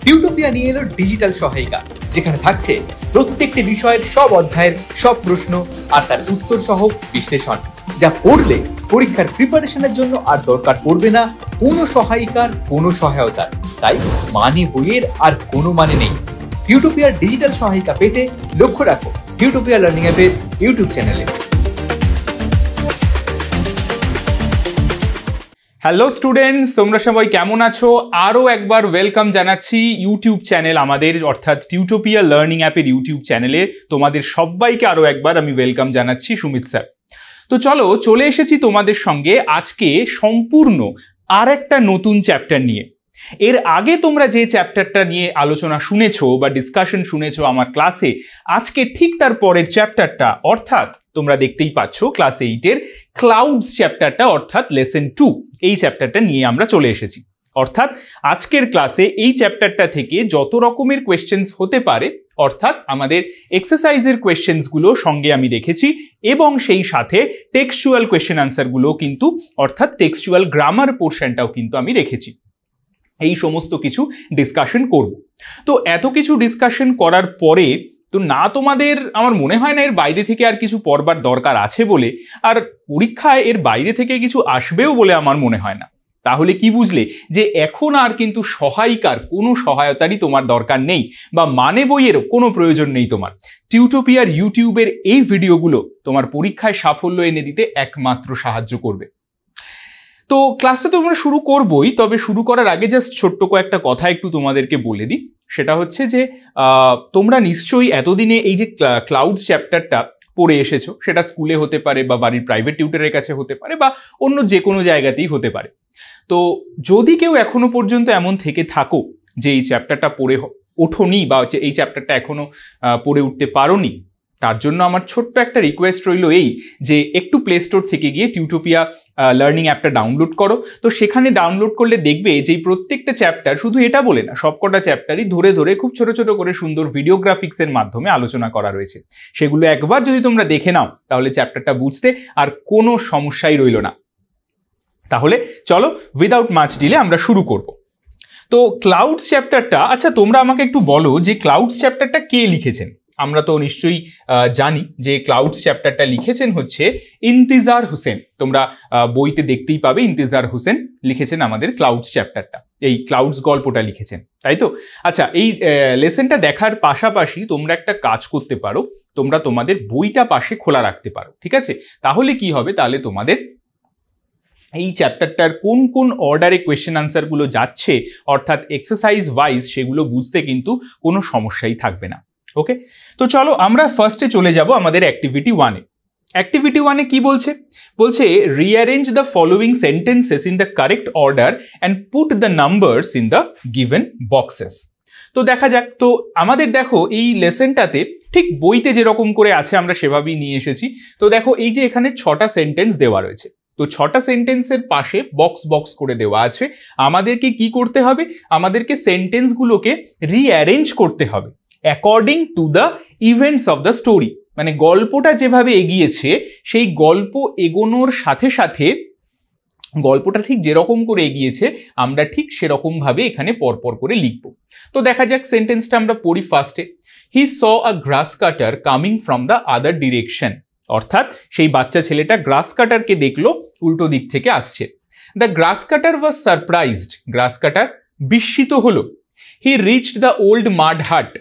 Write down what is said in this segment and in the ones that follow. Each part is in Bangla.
টিউটোপিয়া নিয়ে এলো ডিজিটাল সহায়িকা, যেখানে থাকছে প্রত্যেকটি বিষয়ের সব অধ্যায়ের সব প্রশ্ন আর তার উত্তর সহ বিশ্লেষণ, যা পড়লে পরীক্ষার প্রিপারেশনের জন্য আর দরকার পড়বে না কোনো সহায়িকার, কোনো সহায়তার। তাই মানে বইয়ের আর কোনো মানে নেই। টিউটোপিয়ার ডিজিটাল সহায়িকা পেতে লক্ষ্য রাখো টিউটোপিয়া লার্নিং অ্যাপের ইউটিউব চ্যানেলে। হ্যালো স্টুডেন্টস, তোমরা সবাই কেমন আছো? আরও একবার ওয়েলকাম জানাচ্ছি ইউটিউব চ্যানেল আমাদের, অর্থাৎ টিউটোপিয়া লার্নিং অ্যাপের ইউটিউব চ্যানেলে তোমাদের সবাইকে আরও একবার আমি ওয়েলকাম জানাচ্ছি, সুমিত স্যার। তো চলে এসেছি তোমাদের সঙ্গে আজকে সম্পূর্ণ আর একটা নতুন চ্যাপ্টার নিয়ে। এর আগে তোমরা যে চ্যাপ্টারটা নিয়ে আলোচনা শুনেছো বা ডিসকাশন শুনেছো আমার ক্লাসে, আজকে ঠিক তার পরের চ্যাপ্টারটা, অর্থাৎ তোমরা দেখতেই পাচ্ছ ক্লাস 8-এর ক্লাউডস চ্যাপ্টারটা, অর্থাৎ লেসন 2, এই চ্যাপ্টারটা নিয়ে আমরা চলে এসেছি। অর্থাৎ আজকের ক্লাসে এই চ্যাপ্টারটা থেকে যত রকমের কোয়েশ্চেন্স হতে পারে, অর্থাৎ আমাদের এক্সারসাইজের কোয়েশ্চেন্সগুলো সঙ্গে আমি রেখেছি এবং সেই সাথে টেক্সচুয়াল কোয়েশ্চেন আনসারগুলো কিন্তু, অর্থাৎ টেক্সচুয়াল গ্রামার পোর্শনটাও কিন্তু আমি রেখেছি। এই সমস্ত কিছু ডিসকাশন করব। তো এত কিছু ডিসকাশন করার পরে তো না, তোমাদের আমার মনে হয় না এর বাইরে থেকে আর কিছু পড়বার দরকার আছে বলে, আর পরীক্ষায় এর বাইরে থেকে কিছু আসবেও বলে আমার মনে হয় না। তাহলে কি বুঝলে যে এখন আর কিন্তু সহায়িকার কোনো সহায়তারই তোমার দরকার নেই, বা মানে বইয়েরও কোনো প্রয়োজন নেই তোমার। টিউটোপিয়ার ইউটিউবের এই ভিডিওগুলো তোমার পরীক্ষায় সাফল্য এনে দিতে একমাত্র সাহায্য করবে। তো ক্লাসটা তো আমরা শুরু করবই, তবে শুরু করার আগে জাস্ট ছোট্ট কয়েকটা কথা একটু তোমাদেরকে বলে দিই। সেটা হচ্ছে যে তোমরা নিশ্চয়ই এতদিনে এই যে ক্লাউডস চ্যাপ্টারটা পড়ে এসেছো, সেটা স্কুলে হতে পারে বা বাড়ির প্রাইভেট টিউটরের কাছে হতে পারে বা অন্য যে কোনো জায়গাতেই হতে পারে। তো যদি কেউ এখনো পর্যন্ত এমন থেকে থাকো যে এই চ্যাপ্টারটা পড়ে ওঠোনি বা এই চ্যাপ্টারটা এখনো পড়ে উঠতে পারোনি, তার জন্য আমার ছোট্ট একটা রিকোয়েস্ট রইল এই যে একটু প্লে স্টোর থেকে গিয়ে টিউটোপিয়া লার্নিং অ্যাপটা ডাউনলোড করো। তো সেখানে ডাউনলোড করলে দেখবে যে প্রত্যেকটা চ্যাপ্টার, শুধু এটা বলে না, সবকটা চ্যাপ্টারই ধরে ধরে খুব ছোট ছোট করে সুন্দর ভিডিও গ্রাফিক্সের মাধ্যমে আলোচনা করা রয়েছে। সেগুলো একবার যদি তোমরা দেখে নাও তাহলে চ্যাপ্টারটা বুঝতে আর কোনো সমস্যাই রইল না। তাহলে চলো উইদাউট মাচ ডিলে আমরা শুরু করব। তো ক্লাউডস চ্যাপ্টারটা, আচ্ছা তোমরা আমাকে একটু বলো যে ক্লাউডস চ্যাপ্টারটা কে লিখেছেন? আমরা তো নিশ্চয়ই জানি যে ক্লাউডস চ্যাপ্টারটা লিখেছেন হচ্ছে ইন্তিজার হোসেন। তোমরা বইতে দেখতেই পাবে ইন্তিজার হোসেন লিখেছেন আমাদের ক্লাউডস চ্যাপ্টারটা, এই ক্লাউডস গল্পটা লিখেছেন, তাই তো? আচ্ছা, এই লেসনটা দেখার পাশাপাশি তোমরা একটা কাজ করতে পারো, তোমরা তোমাদের বইটা পাশে খোলা রাখতে পারো, ঠিক আছে? তাহলে কি হবে, তাহলে তোমাদের এই চ্যাপ্টারটার কোন কোন অর্ডারে কোয়েশ্চেন আনসারগুলো যাচ্ছে, অর্থাৎ এক্সারসাইজ ওয়াইজ, সেগুলো বুঝতে কিন্তু কোনো সমস্যাই থাকবে না। ওকে, তো চলো আমরা ফার্স্টে চলে যাব আমাদের অ্যাক্টিভিটি 1-এ। অ্যাক্টিভিটি 1-এ কি বলছে? বলছে rearrange the following sentences in the correct order and put the numbers in the given boxes. তো দেখা যাক। তো আমাদের দেখো এই লেসনটাতে ঠিক বইতে যেরকম করে আছে আমরা সেভাবেই নিয়ে এসেছি। তো দেখো এই যে এখানে 6টা সেন্টেন্স দেওয়া রয়েছে, তো 6টা সেন্টেন্সের পাশে বক্স বক্স করে দেওয়া আছে। আমাদেরকে কি করতে হবে? আমাদেরকে সেন্টেন্সগুলোকে রিঅ্যারেঞ্জ করতে হবে according to the events of the story. মানে গল্পটা যেভাবে এগিয়েছে, সেই গল্প এগোনোর সাথে সাথে গল্পটা ঠিক যেরকম করে এগিয়েছে আমরা ঠিক সেরকমভাবে এখানে পরপর করে লিখব। তো দেখা যাক সেন্টেন্সটা আমরা পড়ি ফার্স্টে। He saw a grass cutter coming from the other direction. অর্থাৎ সেই বাচ্চা ছেলেটা গ্রাস কাটারকে দেখলো উল্টো দিক থেকে আসছে। The grass cutter was surprised. গ্রাস কাটার বিস্মিত হলো। হি রিচড দ্য ওল্ড মাড হাট।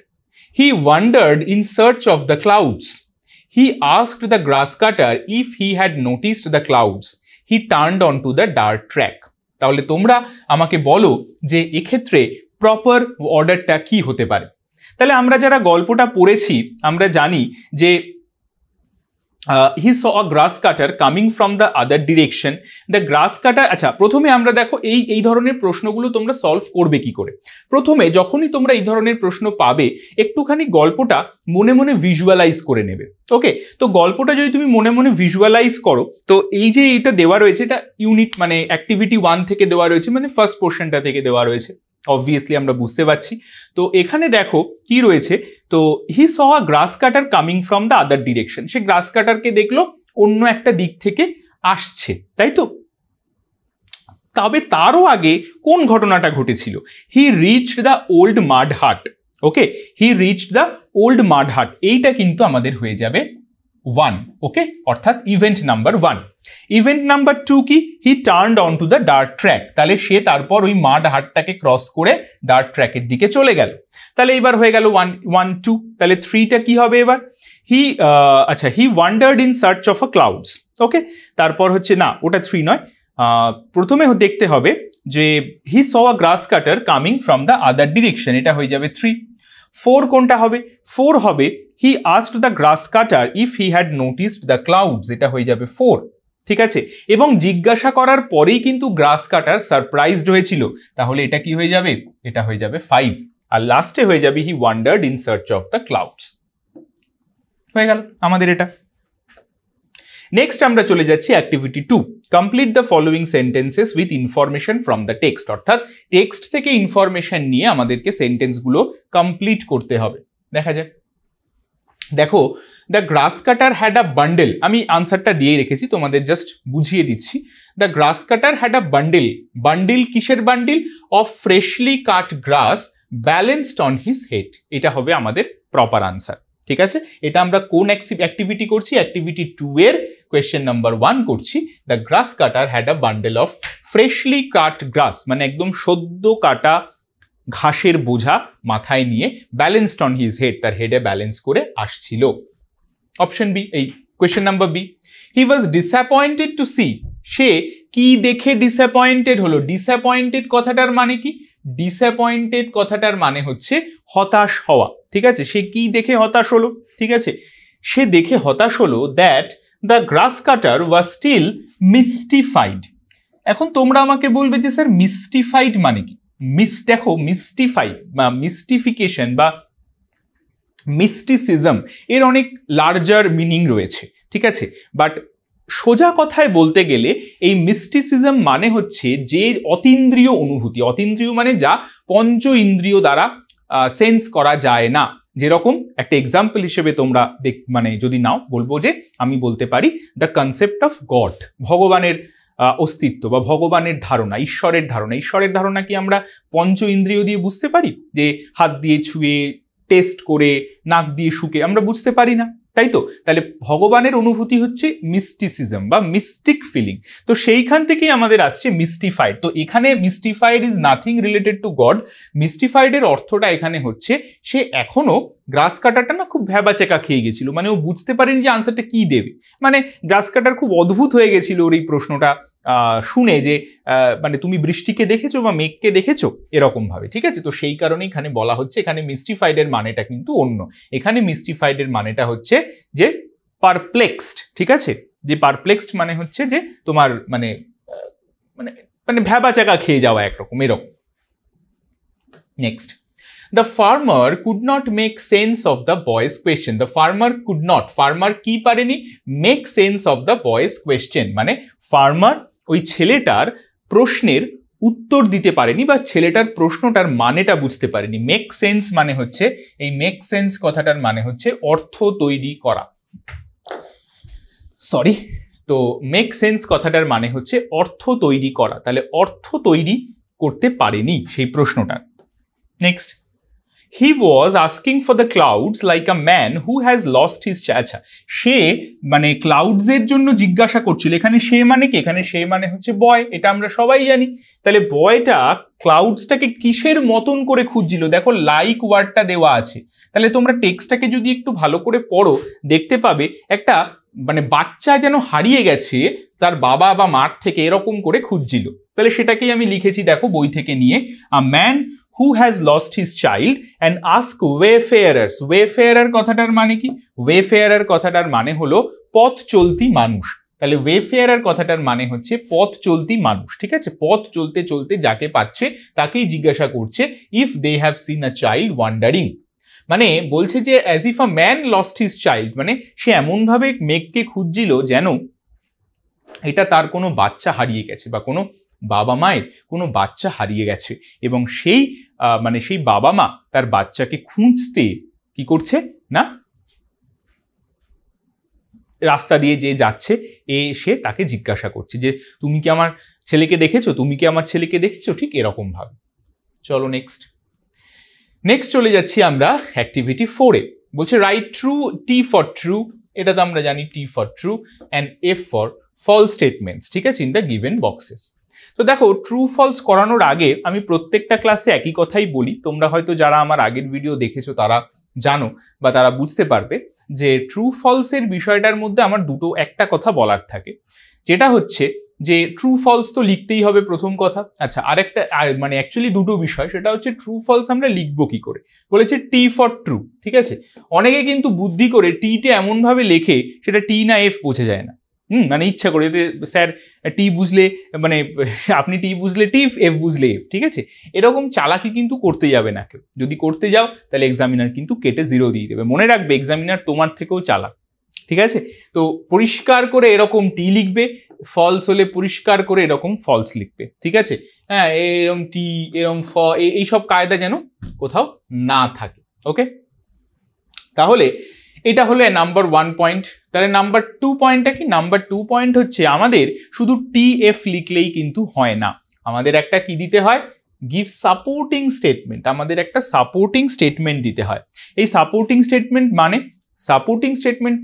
He wandered in search of the clouds. He asked the grass cutter if he had noticed the clouds. He turned onto the dirt track. তাহলে তোমরা আমাকে বলো যে এক্ষেত্রে প্রপার অর্ডারটা কি হতে পারে? তাহলে আমরা যারা গল্পটা পড়েছি আমরা জানি যে he saw a grass cutter coming from the other direction. The grass cutter, আচ্ছা প্রথমে আমরা দেখো এই ধরনের প্রশ্নগুলো তোমরা সলভ করবে কি করে। প্রথমে যখনই তোমরা এই ধরনের প্রশ্ন পাবে, একটুখানি গল্পটা মনে মনে ভিজুয়ালাইজ করে নেবে। ওকে, তো গল্পটা যদি তুমি মনে মনে ভিজুয়ালাইজ করো, তো এই যে এটা দেওয়া রয়েছে, এটা ইউনিট মানে অ্যাক্টিভিটি 1 থেকে দেওয়া রয়েছে, মানে ফার্স্ট পোর্শনটা থেকে দেওয়া রয়েছে, অবভিয়াসলি আমরা বুঝতে পারছি। তো এখানে দেখো কি রয়েছে, তো he saw a grass cutter coming from the other direction. সে গ্রাস কাটারকে দেখলো অন্য একটা দিক থেকে আসছে, তাই তো? তবে তারও আগে কোন ঘটনাটা ঘটেছিল? হি রিচড দ্য ওল্ড মাড হাট। ওকে, হি রিচড দ্য ওল্ড মাড হাট, এইটা কিন্তু আমাদের হয়ে যাবে 1। ওকে, অর্থাৎ ইভেন্ট নাম্বার 1। ইভেন্ট নাম্বার 2 কি? He turned on to the dirt track, তাহলে সে তারপর ওই মাড হাটটাকে ক্রস করে ডার্ট ট্র্যাকের দিকে চলে গেল। তাহলে এবার হয়ে গেল 1 2। তাহলে 3টা কি হবে এবার? He wandered in search of a clouds. Okay, তারপর হচ্ছে না, ওটা 3 নয়, প্রথমে দেখতে হবে যে he saw a grass cutter coming from the other direction, এটা হয়ে যাবে 3। 4 কোনটা হবে? 4 হবে he asked the grass cutter if he had noticed the clouds, এটা হয়ে যাবে 4। ঠিক আছে, এবং জিজ্ঞাসা করার পরেই কিন্তু গ্রাস কাটার সারপ্রাইজড হয়েছিল, তাহলে এটা কি হয়ে যাবে? এটা হয়ে যাবে 5। আর লাস্টে হয়ে যাবে he wandered in search of the clouds. হয়ে গেল আমাদের এটা। নেক্সট আমরা চলে যাচ্ছি activity 2, complete the following sentences with information from the text. অর্থাৎ টেক্সট থেকে ইনফরমেশন নিয়ে আমাদেরকে সেন্টেন্সগুলো কমপ্লিট করতে হবে। দেখা যাক। দেখো, the grass cutter had a bundle, আমি আনসারটা দিয়ে রেখেছি, তোমাদের জাস্ট বুঝিয়ে দিচ্ছি। The grass cutter had a bundle, bundle কিসের bundle? Of freshly cut glass balanced on his head, এটা হবে আমাদের প্রপার আনসার। ঠিক আছে, এটা আমরা কোন অ্যাক্টিভিটি করছি? অ্যাক্টিভিটি 2 এর কোয়েশ্চেন নাম্বার 1 করছি। The grass cutter had a bundle of freshly cut grass, মানে একদম সদ্য কাটা ঘাসের বোঝা মাথায় নিয়ে ব্যালেন্সড অন হিজ হেড, তার হেডে ব্যালেন্স করে আসছিল। অপশন বি, এই question number B. He was disappointed to C, সে কি দেখে ডিসঅ্যাপয়েন্টেড হলো? ডিসঅ্যাপয়েন্টেড কথাটার মানে কি? ডিসঅ্যাপয়েন্টেড কথাটার মানে হচ্ছে হতাশ হওয়া। ঠিক আছে, সে কি দেখে হতাশ হলো? ঠিক আছে, সে দেখে হতাশ হলো that the grass cutter was still mystified. এখন তোমরা আমাকে বলবে যে স্যার মিস্টিফাইড মানে কি? দেখো, মিস্টিফাইড বা মিস্টিফিকেশন বা মিস্টিসিজম এর অনেক লার্জার মিনিং রয়েছে। ঠিক আছে, বাট সোজা কথায় বলতে গেলে এই মিস্টিসিজম মানে হচ্ছে যে অতীন্দ্রিয় অনুভূতি, অতীন্দ্রিয় মানে যা পঞ্চ ইন্দ্রিয় দ্বারা সেন্স করা যায় না। যেরকম একটা এক্সাম্পল হিসেবে তোমরা মানে যদি নাও, বলবো যে আমি বলতে পারি দ্য কনসেপ্ট অফ গড, ভগবানের অস্তিত্ব বা ভগবানের ধারণা, ঈশ্বরের ধারণা। ঈশ্বরের ধারণা কি আমরা পঞ্চ ইন্দ্রিয় দিয়ে বুঝতে পারি? যে হাত দিয়ে ছুঁয়ে, টেস্ট করে, নাক দিয়ে শুকে আমরা বুঝতে পারি না, তাই তো? তাহলে ভগবানের অনুভূতি হচ্ছে মিস্টিসিজম বা মিস্টিক ফিলিং। তো সেইখান থেকেই আমাদের আসছে মিস্টিফাইড। তো এখানে mystified is nothing related to God. মিস্টিফাইডের অর্থটা এখানে হচ্ছে সে এখনো গ্রাস কাটারটা না খুব ভ্যাবাচেকা খেয়ে গেছিল, মানে ও বুঝতে পারেনি যে আনসারটা কি দেবে। মানে গ্রাস কাটার খুব অদ্ভুত হয়ে গেছিল ওর এই প্রশ্নটা শুনে, যে মানে তুমি বৃষ্টিকে দেখেছো বা মেঘকে দেখেছো, এরকম ভাবে। ঠিক আছে, তো সেই কারণে এখানে বলা হচ্ছে এখানে মিস্টিফাইডের মানেটা কিন্তু অন্য। এখানে মিস্টিফাইডের মানেটা হচ্ছে যে পারপ্লেক্সড। ঠিক আছে, যে পারপ্লেক্সড মানে হচ্ছে যে তোমার মানে মানে মানে ভ্যাবাচাকা খেয়ে যাওয়া একরকম, এরকম। Next, the farmer could not make sense of the boy's question. The farmer could not, farmer কি পারেনি? make sense of the boy's question, মানে farmer ওই ছেলেটার প্রশ্নের উত্তর দিতে পারেনি বা ছেলেটার প্রশ্নটার মানেটা বুঝতে পারেনি। মেক সেন্স মানে হচ্ছে, এই মেক সেন্স কথাটার মানে হচ্ছে অর্থ তৈরি করা। সরি, তো মেক সেন্স কথাটার মানে হচ্ছে অর্থ তৈরি করা। তাহলে অর্থ তৈরি করতে পারেনি সেই প্রশ্নটার। Next, he was asking for the clouds like a man who has lost his আচ্ছা, সে মানে ক্লাউডসের জন্য জিজ্ঞাসা করছিল। এখানে সে মানে কি? এখানে সে মানে হচ্ছে বয়, এটা আমরা সবাই জানি। তাহলে বয়টা ক্লাউডসটাকে কিসের মতন করে খুঁজছিল? দেখো লাইক ওয়ার্ডটা দেওয়া আছে। তাহলে তোমরা টেক্সটটাকে যদি একটু ভালো করে পড়ো, দেখতে পাবে একটা মানে বাচ্চা যেন হারিয়ে গেছে তার বাবা বা মার থেকে, এরকম করে খুঁজছিল। তাহলে সেটাকেই আমি লিখেছি, দেখো বই থেকে নিয়ে, a man who has lost his child and ask wayfarers. wayfarer কথাটার মানে কি? wayfarer কথাটার মানে হলো পথ চলতি মানুষ। তাহলে wayfarer কথাটার মানে হচ্ছে পথ চলতি মানুষ। ঠিক আছে, পথ চলতে চলতে যাকে পাচ্ছে তাকেই জিজ্ঞাসা করছে if they have seen a child wandering, মানে বলছে যে as if a man lost his child, মানে সে এমনভাবে মেঘকে খুঁজছিল যেন এটা তার কোনো বাচ্চা হারিয়ে গেছে বা কোনো বাবা মায়ের কোনো বাচ্চা হারিয়ে গেছে, এবং সেই মানে সেই বাবা মা তার বাচ্চাকে খুঁজতে কি করছে না, রাস্তা দিয়ে যে যাচ্ছে সে তাকে জিজ্ঞাসা করছে যে তুমি কি আমার ছেলেকে দেখেছো, তুমি কি আমার ছেলেকে দেখেছো, ঠিক এরকম ভাবে। চলো নেক্সট চলে যাচ্ছি আমরা অ্যাক্টিভিটি 4-এ। বলছে right true, T for true, এটা তো আমরা জানি T for true, and F for false statements, ঠিক আছে, ইন দ্য গিভেন বক্সেস। তো দেখো ট্রু ফলস করানোর আগে আমি প্রত্যেকটা ক্লাসে একই কথাই বলি, তোমরা হয়তো যারা আমার আগের ভিডিও দেখেছো তারা জানো বা তারা বুঝতে পারবে যে ট্রু ফলসের বিষয়টার মধ্যে আমার একটা কথা বলার থাকে, যেটা হচ্ছে যে ট্রু ফলস তো লিখতেই হবে প্রথম কথা। আচ্ছা, আরেকটা মানে অ্যাকচুয়ালি দুটো বিষয়, সেটা হচ্ছে ট্রু ফলস আমরা লিখবো কি করে। বলেছে টি ফর ট্রু, ঠিক আছে। অনেকে কিন্তু বুদ্ধি করে টিটা এমনভাবে লেখে সেটা টি না এফ বোঝা যায় না, মানে ইচ্ছা করে স্যার টি বুঝলে মানে আপনি টি বুঝলে টি, এফ বুঝলে এফ, ঠিক আছে। এরকম চালাকি কিন্তু করতে যাবে না কেউ, যদি করতে যাও তাহলে এক্সামিনার কিন্তু কেটে 0 দিয়ে দেবে। মনে রাখবে এক্সামিনার তোমার থেকেও চালাক, ঠিক আছে। তো পরিষ্কার করে এরকম টি লিখবে, ফলস হলে পরিষ্কার করে এরকম ফলস লিখবে, ঠিক আছে। হ্যাঁ, এরকম টি এরকম এইসব কায়দা যেন কোথাও না থাকে, ওকে। তাহলে এটা হলো নাম্বার 1 পয়েন্ট। তাহলে নাম্বার 2 পয়েন্টটা কি? নাম্বার 2 পয়েন্ট হচ্ছে আমাদের শুধু টি এফ লিখলেই কিন্তু হয় না, আমাদের একটা কি দিতে হয়, গিভ সাপোর্টিং স্টেটমেন্ট। আমাদের একটা সাপোর্টিং স্টেটমেন্ট দিতে হয়। এই সাপোর্টিং স্টেটমেন্ট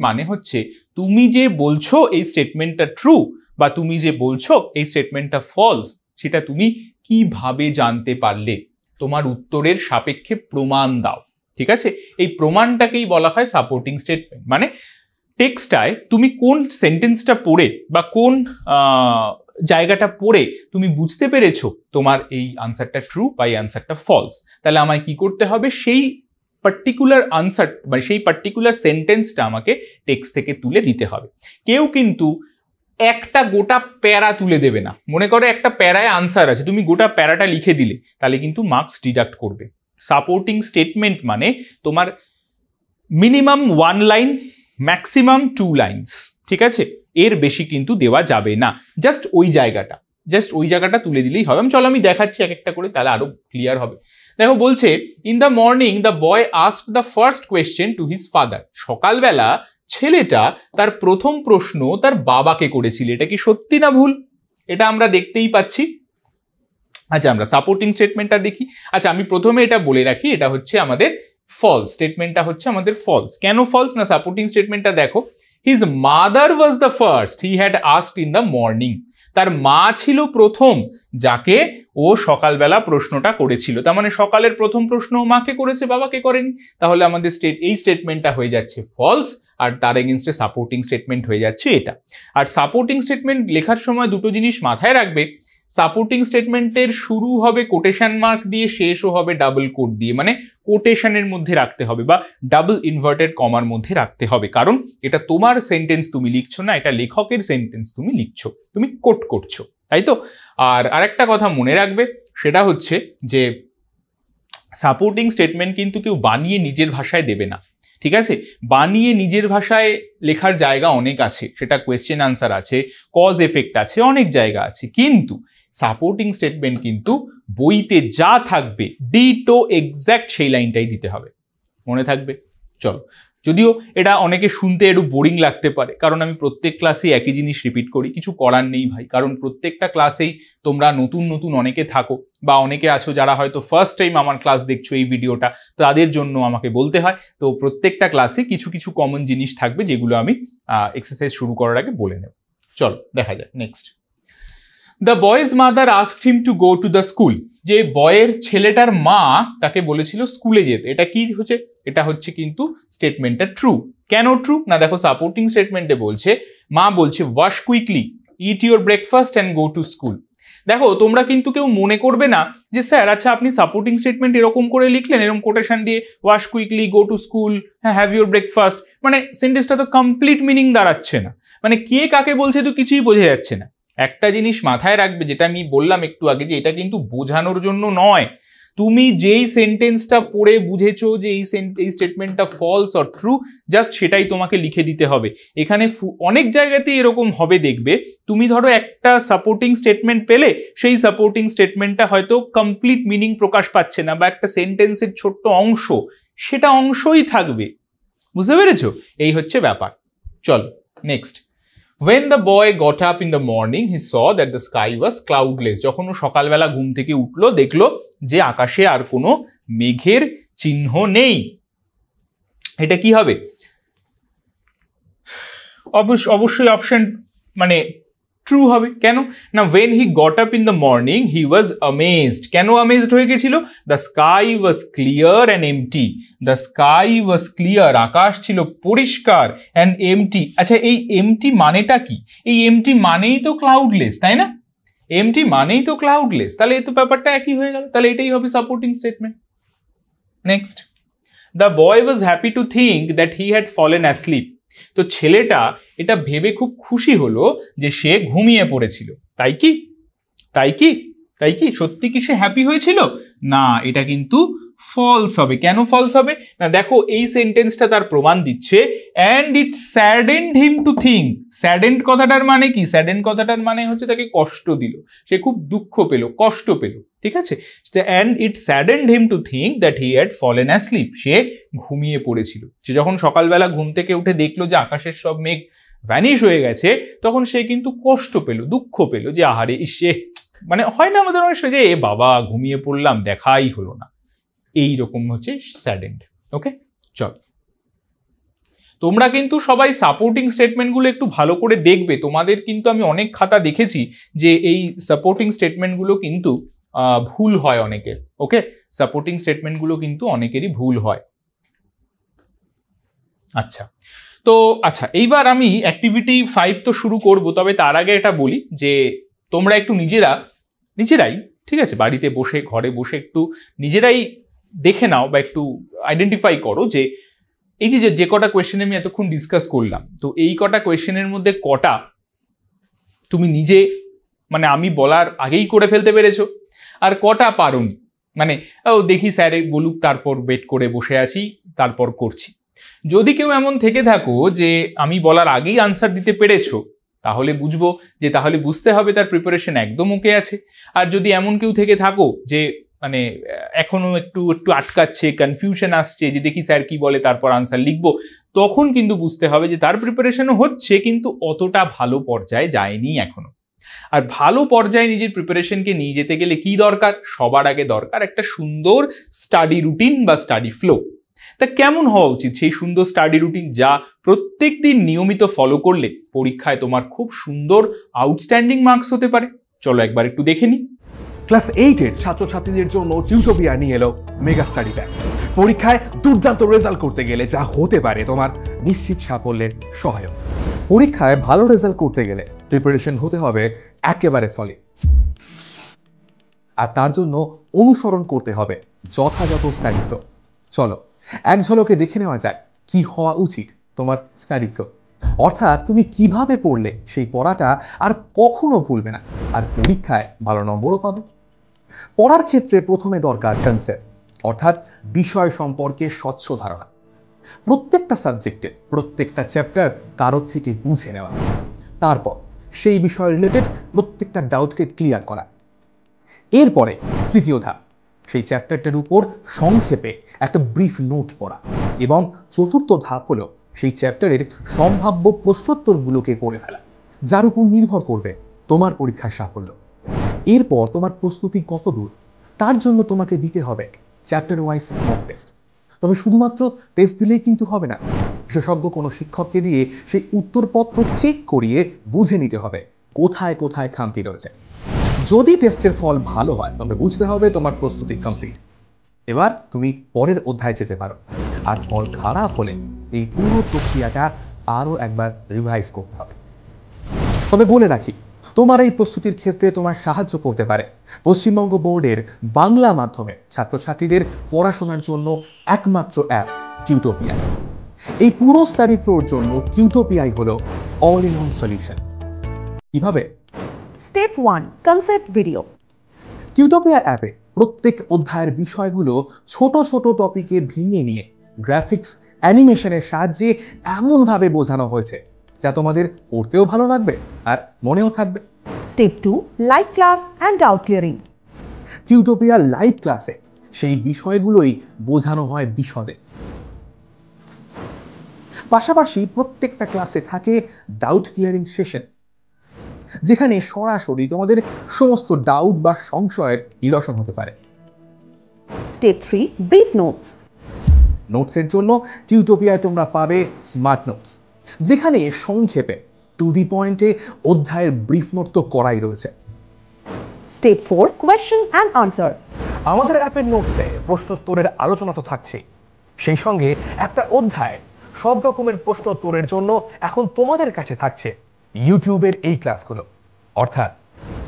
মানে হচ্ছে তুমি যে বলছো এই স্টেটমেন্টটা ট্রু বা তুমি যে বলছো এই স্টেটমেন্টটা ফলস, সেটা তুমি কিভাবে জানতে পারলে, তোমার উত্তরের সাপেক্ষে প্রমাণ দাও, ঠিক আছে। এই প্রমাণটাকেই বলা হয় সাপোর্টিং স্টেটমেন্ট। মানে টেক্সটায় তুমি কোন সেন্টেন্সটা পড়ে বা কোন জায়গাটা পড়ে তুমি বুঝতে পেরেছো তোমার এই আনসারটা ট্রু বা এই আনসারটা ফলস, তাহলে আমায় কি করতে হবে, সেই পার্টিকুলার আনসার মানে সেই পার্টিকুলার সেন্টেন্সটা আমাকে টেক্সট থেকে তুলে দিতে হবে। কেউ কিন্তু একটা গোটা প্যারা তুলে দেবে না। মনে করো একটা প্যারায় আনসার আছে, তুমি গোটা প্যারাটা লিখে দিলে, তাহলে কিন্তু মার্কস ডিডাক্ট করবে। সাপোর্টিং স্টেটমেন্ট মানে তোমার মিনিমাম 1 লাইন, ম্যাক্সিমাম 2 লাইনস, ঠিক আছে, এর বেশি কিন্তু দেওয়া যাবে না। জাস্ট ওই জায়গাটা তুলে দিলেই হবে। চলো আমি দেখাচ্ছি এক একটা করে, তাহলে আরো ক্লিয়ার হবে। দেখো বলছে in the morning the boy asked the first question to his father. সকালবেলা ছেলেটা তার প্রথম প্রশ্ন তার বাবাকে করেছিল। এটা কি সত্যি না ভুল? এটা আমরা দেখতেই পাচ্ছি। আচ্ছা, আমরা সাপোর্টিং স্টেটমেন্টটা দেখি। আচ্ছা, আমি প্রথমে এটা বলে রাখি, এটা হচ্ছে আমাদের ফলস, স্টেটমেন্টটা হচ্ছে আমাদের ফলস। কেন ফলস না, সাপোর্টিং স্টেটমেন্টটা দেখো, his mother was the first he had asked in the morning. তার মা ছিল প্রথম যাকে ও সকালবেলা প্রশ্নটা করেছিল। তার মানে সকালের প্রথম প্রশ্ন মাকে করেছে, বাবাকে করেনি। তাহলে আমাদের এই স্টেটমেন্টটা হয়ে যাচ্ছে ফলস, আর তার এগেইনস্টে সাপোর্টিং স্টেটমেন্ট হয়ে যাচ্ছে এটা। আর সাপোর্টিং স্টেটমেন্ট লেখার সময় দুটো জিনিস মাথায় রাখবে। সাপোর্টিং স্টেটমেন্টের শুরু হবে কোটেশন মার্ক দিয়ে, শেষও হবে ডাবল কোট দিয়ে, মানে কোটেশনের মধ্যে রাখতে হবে বা ডাবল ইনভার্টেড কমার মধ্যে রাখতে হবে, কারণ এটা তোমার সেন্টেন্স তুমি লিখছো না, এটা লেখকের সেন্টেন্স তুমি লিখছো, তুমি কোট করছো, তাই তো। আর আরেকটা কথা মনে রাখবে, সেটা হচ্ছে যে সাপোর্টিং স্টেটমেন্ট কিন্তু কেউ বানিয়ে নিজের ভাষায় দেবে না, ঠিক আছে। বানিয়ে নিজের ভাষায় লেখার জায়গা অনেক আছে, সেটা কোয়েশ্চেন আনসার আছে, কজ এফেক্ট আছে, অনেক জায়গা আছে, কিন্তু সাপোর্টিং স্টেটমেন্ট কিন্তু বইতে যা থাকবে ডিটো এক্স্যাক্ট সেই লাইনটাই দিতে হবে, মনে থাকবে। চলো, যদিও এটা অনেকে শুনতে একটু বোরিং লাগতে পারে, কারণ আমি প্রত্যেক ক্লাসে একই জিনিস রিপিট করি, কিছু করার নেই ভাই, কারণ প্রত্যেকটা ক্লাসেই তোমরা নতুন অনেকে থাকো বা অনেকে আছো যারা হয়তো ফার্স্ট টাইম আমার ক্লাস দেখছো এই ভিডিওটা, তাদের জন্য আমাকে বলতে হয়। তো প্রত্যেকটা ক্লাসে কিছু কমন জিনিস থাকবে যেগুলো আমি এক্সারসাইজ শুরু করার আগে বলে নেব। চলো দেখা যায় next. The boys mother asked him to go to the school. যে বয়ের ছেলেটার মা তাকে বলেছিল স্কুলে যেতে। এটা কি হচ্ছে? এটা হচ্ছে কিন্তু স্টেটমেন্টটা ট্রু। কেন ট্রু না, দেখো সাপোর্টিং স্টেটমেন্টে বলছে, মা বলছে wash quickly, it your breakfast and go to school. দেখো তোমরা কিন্তু কেউ মনে করবে না যে স্যার আচ্ছা আপনি সাপোর্টিং স্টেটমেন্ট এরকম করে লিখলেন, এরকম কোটেশন দিয়ে, wash quickly, go to school, have your breakfast, মানে সেন্টেন্সটা তো কমপ্লিট মিনিং দাঁড়াচ্ছে না, মানে কে কাকে বলছে তো কিছুই বোঝা যাচ্ছে না। একটা জিনিস মাথায় রাখবে, যেটা আমি বললাম একটু আগে, যে এটা কিন্তু বোঝানোর জন্য নয়। তুমি যেই সেন্টেন্সটা পড়ে বুঝেছো যে এই স্টেটমেন্টটা ফলস অর ট্রু, জাস্ট সেটাই তোমাকে লিখে দিতে হবে। এখানে অনেক জায়গাতেই এরকম হবে, দেখবে তুমি ধরো একটা সাপোর্টিং স্টেটমেন্ট পেলে, সেই সাপোর্টিং স্টেটমেন্টটা হয়তো কমপ্লিট মিনিং প্রকাশ পাচ্ছে না, বা একটা সেন্টেন্সের ছোট্ট অংশ, সেটা অংশই থাকবে, বুঝতে পেরেছো? এই হচ্ছে ব্যাপার। চলো next, when the boy got up in the morning he saw that the sky was cloudless. যখন ও সকালবেলা ঘুম থেকে উঠলো দেখলো যে আকাশে আর কোনো মেঘের চিহ্ন নেই। এটা কি হবে? অবশ্যই অপশন মানে ট্রু হবে। কেন না, when he got up in the morning he was amazed. কেন amazed হয়ে গেছিল? the sky was clear and empty. the sky was clear, আকাশ ছিল পরিষ্কার, and empty। আচ্ছা, এই empty মানেটা কি? এই empty মানেই তো cloudless, তাই না? empty মানেই তো cloudless, তাহলে এই তো ব্যাপারটা একই হয়ে গেল, তাহলে এটাই হবে supporting statement. Next, the boy was happy to think that he had fallen asleep. তো ছেলেটা এটা ভেবে খুব খুশি হলো যে সে ঘুমিয়ে পড়েছিল। তাই কি? তাই কি? তাই কি সত্যি কি সে হ্যাপি হয়েছিল? না, এটা কিন্তু ফলস হবে। কেন ফলস হবে? না দেখো, এই সেন্টেন্সটা তার প্রমাণ দিচ্ছে and it saddened him to think. Saddened কথাটার মানে কি? স্যাডেন্ড কথাটার মানে হচ্ছে তাকে কষ্ট দিল, সে খুব দুঃখ পেল, কষ্ট পেল, ঠিক আছে? And it saddened him to think that he had fallen asleep, সে ঘুমিয়ে পড়েছিল। সে যখন সকালবেলা ঘুম থেকে উঠে দেখলো যে আকাশের সব মেঘ ভ্যানিশ হয়ে গেছে, তখন সে কিন্তু কষ্ট পেল, দুঃখ পেল যে আহারে সে মানে হয় না আমাদের অনেক সময় যে এ বাবা ঘুমিয়ে পড়লাম, দেখাই হলো না, এই রকম হচ্ছে স্যাডেন্ড। ওকে, চল তোমরা কিন্তু সবাই সাপোর্টিং স্টেটমেন্টগুলো একটু ভালো করে দেখবে। তোমাদের কিন্তু আমি অনেক খাতা দেখেছি যে এই সাপোর্টিং স্টেটমেন্টগুলো কিন্তু ভুল হয় অনেকের। ওকে, সাপোর্টিং স্টেটমেন্টগুলো কিন্তু অনেকেরই ভুল হয়। আচ্ছা, তো আচ্ছা এইবার আমি অ্যাক্টিভিটি 5 তো শুরু করব, তবে তার আগে এটা বলি যে তোমরা একটু নিজেরাই ঠিক আছে বাড়িতে বসে ঘরে বসে একটু নিজেরাই দেখে নাও বা একটু আইডেন্টিফাই করো যে এই যে কটা কোয়েশ্চেন আমি এতক্ষণ ডিসকাস করলাম, তো এই কটা কোয়েশ্চেনের মধ্যে কটা তুমি নিজে মানে আমি বলার আগেই করে ফেলতে পেরেছো, আর কটা পারোনি মানে ও দেখি স্যার বলুক তারপর ওয়েট করে বসে আছি তারপর করছি। যদি কেউ এমন থেকে থাকো যে আমি বলার আগেই আনসার দিতে পেরেছো, তাহলে বুঝবো যে তাহলে বুঝতে হবে তার প্রিপারেশন একদম ওকে আছে। আর যদি এমন কেউ থেকে থাকো যে মানে এখনো একটু আটকাচ্ছে, কনফিউশন আসছে যে দেখি স্যার কি বলে তারপর আনসার লিখবো, তখন কিন্তু বুঝতে হবে যে তার প্রিপারেশনও হচ্ছে কিন্তু অতটা ভালো পর্যায়ে যায়নি এখনো। আর ভালো পর্যায়ে নিজের প্রিপারেশনকে নিয়ে যেতে গেলে কি দরকার? সবার আগে দরকার একটা সুন্দর স্টাডি রুটিন বা স্টাডি ফ্লো। তা কেমন হওয়া উচিত সেই সুন্দর স্টাডি রুটিন, যা প্রত্যেক দিন নিয়মিত ফলো করলে পরীক্ষায় তোমার খুব সুন্দর আউটস্ট্যান্ডিং মার্কস হতে পারে? চলো একবার একটু দেখে নিই। ক্লাস 8-এর ছাত্রছাত্রীদের জন্য টিউটোপিয়া নিয়ে এলো মেগা স্টাডি প্যাক। পরীক্ষায় দুর্দান্ত রেজাল্ট করতে গেলে যা হতে পারে তোমার নিশ্চিত সাফল্যের সহায়ক। পরীক্ষায় ভালো রেজাল্ট করতে গেলে প্রিপারেশন হতে হবে একেবারে সলিড, আর তার জন্য অনুসরণ করতে হবে যথাযথ স্টাডি ফ্লো। চলো এক ঝলকে দেখে নেওয়া যায় কি হওয়া উচিত তোমার স্টাডি ফ্লো, অর্থাৎ তুমি কিভাবে পড়লে সেই পড়াটা আর কখনো ভুলবে না, আর পরীক্ষায় ভালো নম্বরও পাবে। পড়ার ক্ষেত্রে প্রথমে দরকার কনসেপ্ট, অর্থাৎ বিষয় সম্পর্কে স্বচ্ছ ধারণা। প্রত্যেকটা সাবজেক্টে প্রত্যেকটা চ্যাপ্টার কারোর থেকে বুঝে নেওয়া, তারপর সেই বিষয় রিলেটেড প্রত্যেকটা ডাউটকে ক্লিয়ার করা। এরপরে তৃতীয় ধাপ, সেই চ্যাপ্টারটার উপর সংক্ষেপে একটা ব্রিফ নোট পড়া, এবং চতুর্থ ধাপ হলো সেই চ্যাপ্টারের সম্ভাব্য প্রশ্নোত্তরগুলোকে পড়ে ফেলা, যার উপর নির্ভর করবে তোমার পরীক্ষার সাফল্য। এরপর তোমার প্রস্তুতি কত দূর তার জন্য তোমাকে দিতে হবে চ্যাপ্টার ওয়াইজ মক টেস্ট। তবে শুধুমাত্র টেস্ট দিলেই কিন্তু হবে না, বিশেষজ্ঞ কোনো শিক্ষককে দিয়ে সেই উত্তরপত্র চেক করিয়ে বুঝে নিতে হবে কোথায় কোথায় খামতি রয়েছে। যদি টেস্টের ফল ভালো হয় তবে বুঝতে হবে তোমার প্রস্তুতি কমপ্লিট, এবার তুমি পরের অধ্যায়ে যেতে পারো। আর ফল খারাপ হলে এই পুরো প্রক্রিয়াটা আরও একবার রিভাইজ করতে হবে। তবে বলে রাখি, তোমার এই প্রস্তুতির ক্ষেত্রে তোমার সাহায্য করতে পারে পশ্চিমবঙ্গ বোর্ডের বাংলা মাধ্যমে ছাত্রছাত্রীদের পড়াশোনার জন্য একমাত্র অ্যাপ টিউটোপিয়া। এই পুরো স্টাডি ফ্লোর জন্য টিউটোপিয়াই হলো অল ইন ওয়ান সলিউশন। কিভাবে? Step 1, concept video. টিউটোপিয়া অ্যাপে প্রত্যেক অধ্যায়ের বিষয়গুলো ছোট ছোট টপিকে ভেঙে নিয়ে গ্রাফিক্স অ্যানিমেশনের সাহায্যে এমনভাবে বোঝানো হয়েছে যা তোমাদের পড়তেও ভালো লাগবে আর মনেও থাকবে। Step 2, live class and doubt clearing. Tutopia live ক্লাসে সেই বিষয়গুলোই বোঝানো হয় বিশদে। পাশাপাশি প্রত্যেকটা ক্লাসে থাকে ডাউট ক্লিয়ারিং সেশন, যেখানে সরাসরি তোমাদের সমস্ত ডাউট বা সংশয়ের নিরসন হতে পারে। Step 3. Brief notes. নোটসের জন্য টিউটোপিয়ায় তোমরা পাবে স্মার্ট নোটস, যেখানে সংক্ষেপে টু দি পয়েন্টে অধ্যায়ের ব্রিফ নোট তো করাই রয়েছে। Step 4. Question and answer. আমাদের অ্যাপের নোটসে প্রশ্নোত্তরের আলোচনা তো থাকছে, সেই সঙ্গে একটা অধ্যায় সব রকমের প্রশ্নোত্তরের জন্য এখন তোমাদের কাছে থাকছে ইউটিউবের এই ক্লাসগুলো, অর্থাৎ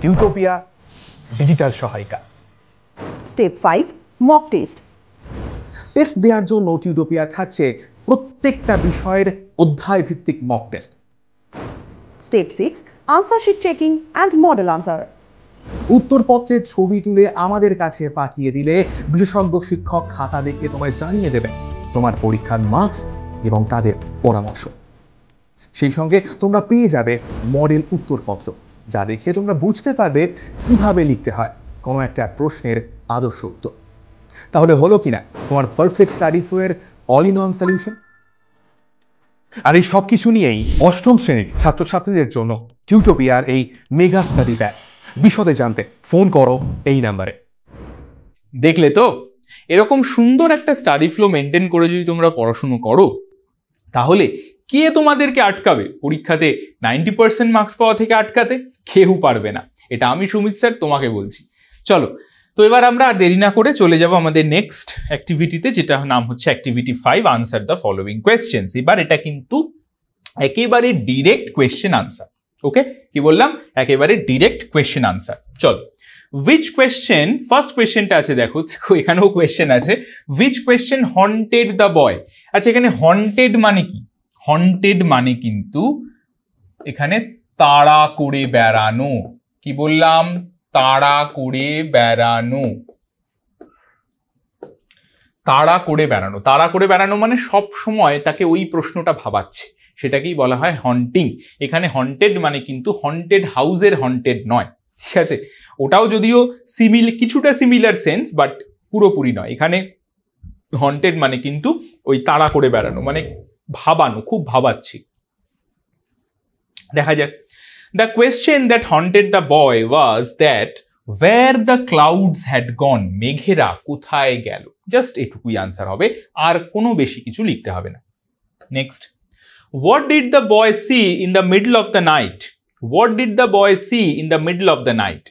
টিউটোপিয়া ডিজিটাল সহায়িকা। Step 5. Mock test. টেস্ট দেওয়ার জন্য টিউটোপিয়া থাকছে প্রত্যেকটা বিষয়ের অধ্যায় ভিত্তিক mock test. Step 6. Answer sheet checking and model answer. উত্তরপত্রের ছবি তুলে আমাদের কাছে পাঠিয়ে দিলে বিশেষজ্ঞ শিক্ষক খাতা দেখে তোমায় জানিয়ে দেবেন তোমার পরীক্ষার মার্কস এবং তাদের পরামর্শ। সেই সঙ্গে তোমরা পেয়ে যাবে মডেল উত্তরপত্র, যা দেখে তোমরা বুঝতে পারবে কিভাবে লিখতে হয় কোনো একটা প্রশ্নের আদর্শ উত্তর। তাহলে হলো কিনা তোমার পারফেক্ট স্টাডি ফ্লোয়ের অল ইন ওয়ান সলিউশন। আর এই সব কিছু নিয়েই অষ্টম শ্রেণীর ছাত্রছাত্রীদের জন্য টিউটোপিয়ার এই মেগা স্টাডি প্যাক। বিশদে জানতে ফোন করো এই নাম্বারে। দেখলে তো, এরকম সুন্দর একটা স্টাডি ফ্লো মেনটেন করে যদি তোমরা পড়াশুনো করো, তাহলে কে তোমাদেরকে আটকাবে পরীক্ষাতে 90% মার্কস পাওয়া থেকে আটকাতে? কেউ পারবে না। এটা আমি সুমিত স্যার তোমাকে বলছি। চলো, তো এবার আমরা আর দেরি না করে চলে যাব আমাদের নেক্সট অ্যাক্টিভিটিতে, যেটা নাম হচ্ছে activity 5, answer the following questions. এবার এটা কিন্তু একেবারে ডিরেক্ট কোয়েশ্চেন আনসার। ওকে, কি বললাম? একেবারে ডিরেক্ট কোয়েশ্চেন আনসার। চলো, উইচ কোয়েশ্চেন, ফার্স্ট কোয়েশ্চেনটা আছে, দেখো এখানেও কোয়েশ্চেন আছে। Which question haunted the boy? আচ্ছা, এখানে হন্টেড মানে কি? হন্টেড মানে কিন্তু এখানে তাড়া করে বেড়ানো। কি বললাম? তাড়া করে বেড়ানো। তাড়া করে বেড়ানো, তাড়া করে বেড়ানো মানে সব সময় তাকে ওই প্রশ্নটা ভাবাচ্ছে, সেটাকেই বলা হয় হন্টিং। এখানে হন্টেড মানে কিন্তু হন্টেড হাউসের হন্টেড নয়, ঠিক আছে? ওটাও যদিও কিছুটা সিমিলার সেন্স, বাট পুরোপুরি নয়। এখানে হন্টেড মানে কিন্তু ওই তাড়া করে বেড়ানো, মানে ভাবানো, খুব ভাবাচ্ছি। দেখা যাক। The question that haunted the boy was that where the clouds had gone, মেঘেরা কোথায় গেল। জাস্ট এটুকুই আনসার হবে, আর কোনো বেশি কিছু লিখতে হবে না। Next, what did the boy see in the middle of the night? What did the boy see in the middle of the night?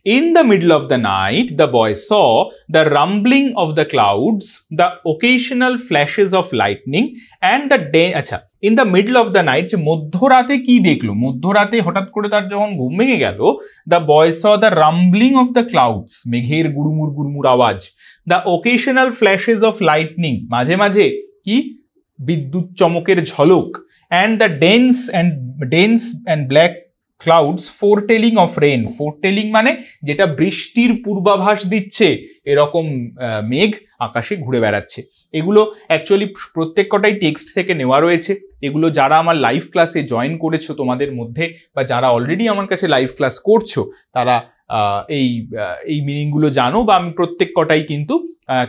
In the middle of the night, the boy saw the rumbling of the clouds, the occasional flashes of lightning, and the day. আচ্ছা, in the middle of the night, যে মধ্যরাতে কি দেখলো? মধ্যরাতে হঠাৎ করে তার যখন ঘুম ভেঙে গেল, the boy saw the rumbling of the clouds, মেঘের গুড়মুড় গুড়মুড় আওয়াজ, the occasional flashes of lightning, মাঝে মাঝে কি বিদ্যুৎ চমকের ঝলক, and the dense and black clouds foretelling of rain. foretelling মানে যেটা বৃষ্টির পূর্বাভাস দিচ্ছে, এরকম মেঘ আকাশে ঘুরে বেড়াচ্ছে। এগুলো অ্যাকচুয়ালি প্রত্যেক কটাই টেক্সট থেকে নেওয়া রয়েছে। এগুলো যারা আমার লাইভ ক্লাসে জয়েন করেছো তোমাদের মধ্যে, বা যারা অলরেডি আমার কাছে লাইভ ক্লাস করছো, তারা এই মিনিংগুলো জানো, বা আমি প্রত্যেক কটাই কিন্তু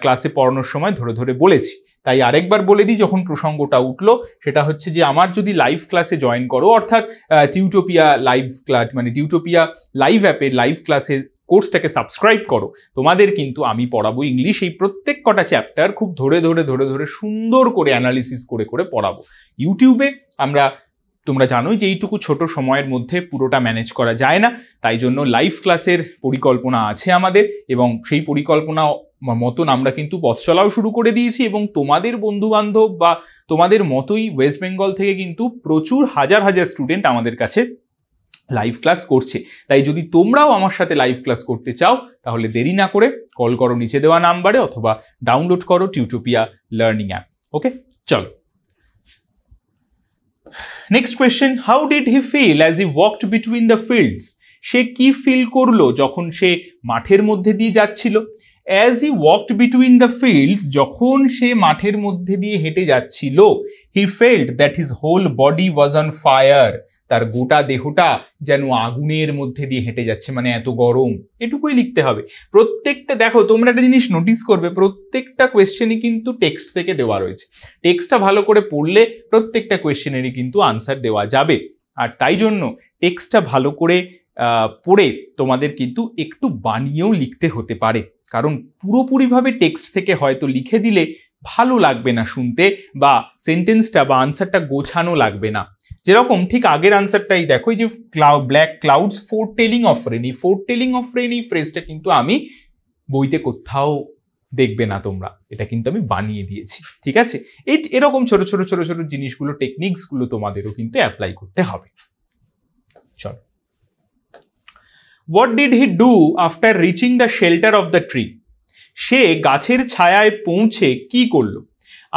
ক্লাসে পড়ানোর সময় ধরে ধরে বলেছি। তাই আরেকবার বলে দিই যখন প্রসঙ্গটা উঠলো, সেটা হচ্ছে যে আমার যদি লাইভ ক্লাসে জয়েন করো, অর্থাৎ টিউটোপিয়া লাইভ ক্লাস মানে টিউটোপিয়া লাইভ অ্যাপের লাইভ ক্লাসে কোর্সটাকে সাবস্ক্রাইব করো, তোমাদের কিন্তু আমি পড়াবো ইংলিশ। এই প্রত্যেক কটা চ্যাপ্টার খুব ধরে ধরে সুন্দর করে অ্যানালিসিস করে করে পড়াবো। ইউটিউবে তোমরা জানোই যে এইটুকু ছোট সময়ের মধ্যে পুরোটা ম্যানেজ করা যায় না, তাই জন্য লাইভ ক্লাসের পরিকল্পনা আছে আমাদের, এবং সেই পরিকল্পনা মতন আমরা কিন্তু পথ চলাও শুরু করে দিয়েছি। এবং তোমাদের বন্ধুবান্ধব বা তোমাদের মতোই ওয়েস্ট বেঙ্গল থেকে কিন্তু প্রচুর হাজার হাজার স্টুডেন্ট আমাদের কাছে লাইভ ক্লাস করছে। তাই যদি তোমরাও আমার সাথে লাইভ ক্লাস করতে চাও, তাহলে দেরি না করে কল করো নিচে দেওয়া নাম্বারে, অথবা ডাউনলোড করো টিউটোপিয়া লার্নিং অ্যাপ। ওকে, চলো। Next question, how did he feel as he walked between the fields? সে কি ফিল করলো যখন সে মাঠের মধ্যে দিয়ে যাচ্ছিল? As he walked between the fields, যখন সে মাঠের মধ্যে দিয়ে হেঁটে যাচ্ছিল, he felt that his whole body was on fire, তার গোটা দেহটা যেন আগুনের মধ্যে দিয়ে হেঁটে যাচ্ছে, মানে এত গরম, এটুকুই লিখতে হবে। প্রত্যেকটা, দেখো তোমরা একটা জিনিস নোটিস করবে, প্রত্যেকটা কোয়েশ্চেনই কিন্তু টেক্সট থেকে দেওয়া রয়েছে। টেক্সটটা ভালো করে পড়লে প্রত্যেকটা কোয়েশ্চেনেরই কিন্তু আনসার দেওয়া যাবে। আর তাই জন্য টেক্সটটা ভালো করে পড়ে তোমাদের কিন্তু একটু বানিয়েও লিখতে হতে পারে, কারণ পুরোপুরিভাবে টেক্সট থেকে হয়তো লিখে দিলে ভালো লাগবে না শুনতে, বা সেন্টেন্সটা বা আনসারটা গোছানো লাগবে না। যেরকম ঠিক আগের আনসারটাই দেখো, এই যে ব্ল্যাক ক্লাউডস ফোরটেলিং অফ রেন, এই ফোরটেলিং অফ রেন এই ফ্রেজটা কিন্তু আমি বইতে কোথাও দেখবে না তোমরা, এটা কিন্তু আমি বানিয়ে দিয়েছি, ঠিক আছে? এরকম ছোট ছোট ছোট ছোট জিনিসগুলো, টেকনিক্সগুলো তোমাদেরও কিন্তু অ্যাপ্লাই করতে হবে। চলো, what did he do after reaching the shelter of the tree? সে গাছের ছায়ায় পৌঁছে কি করলো?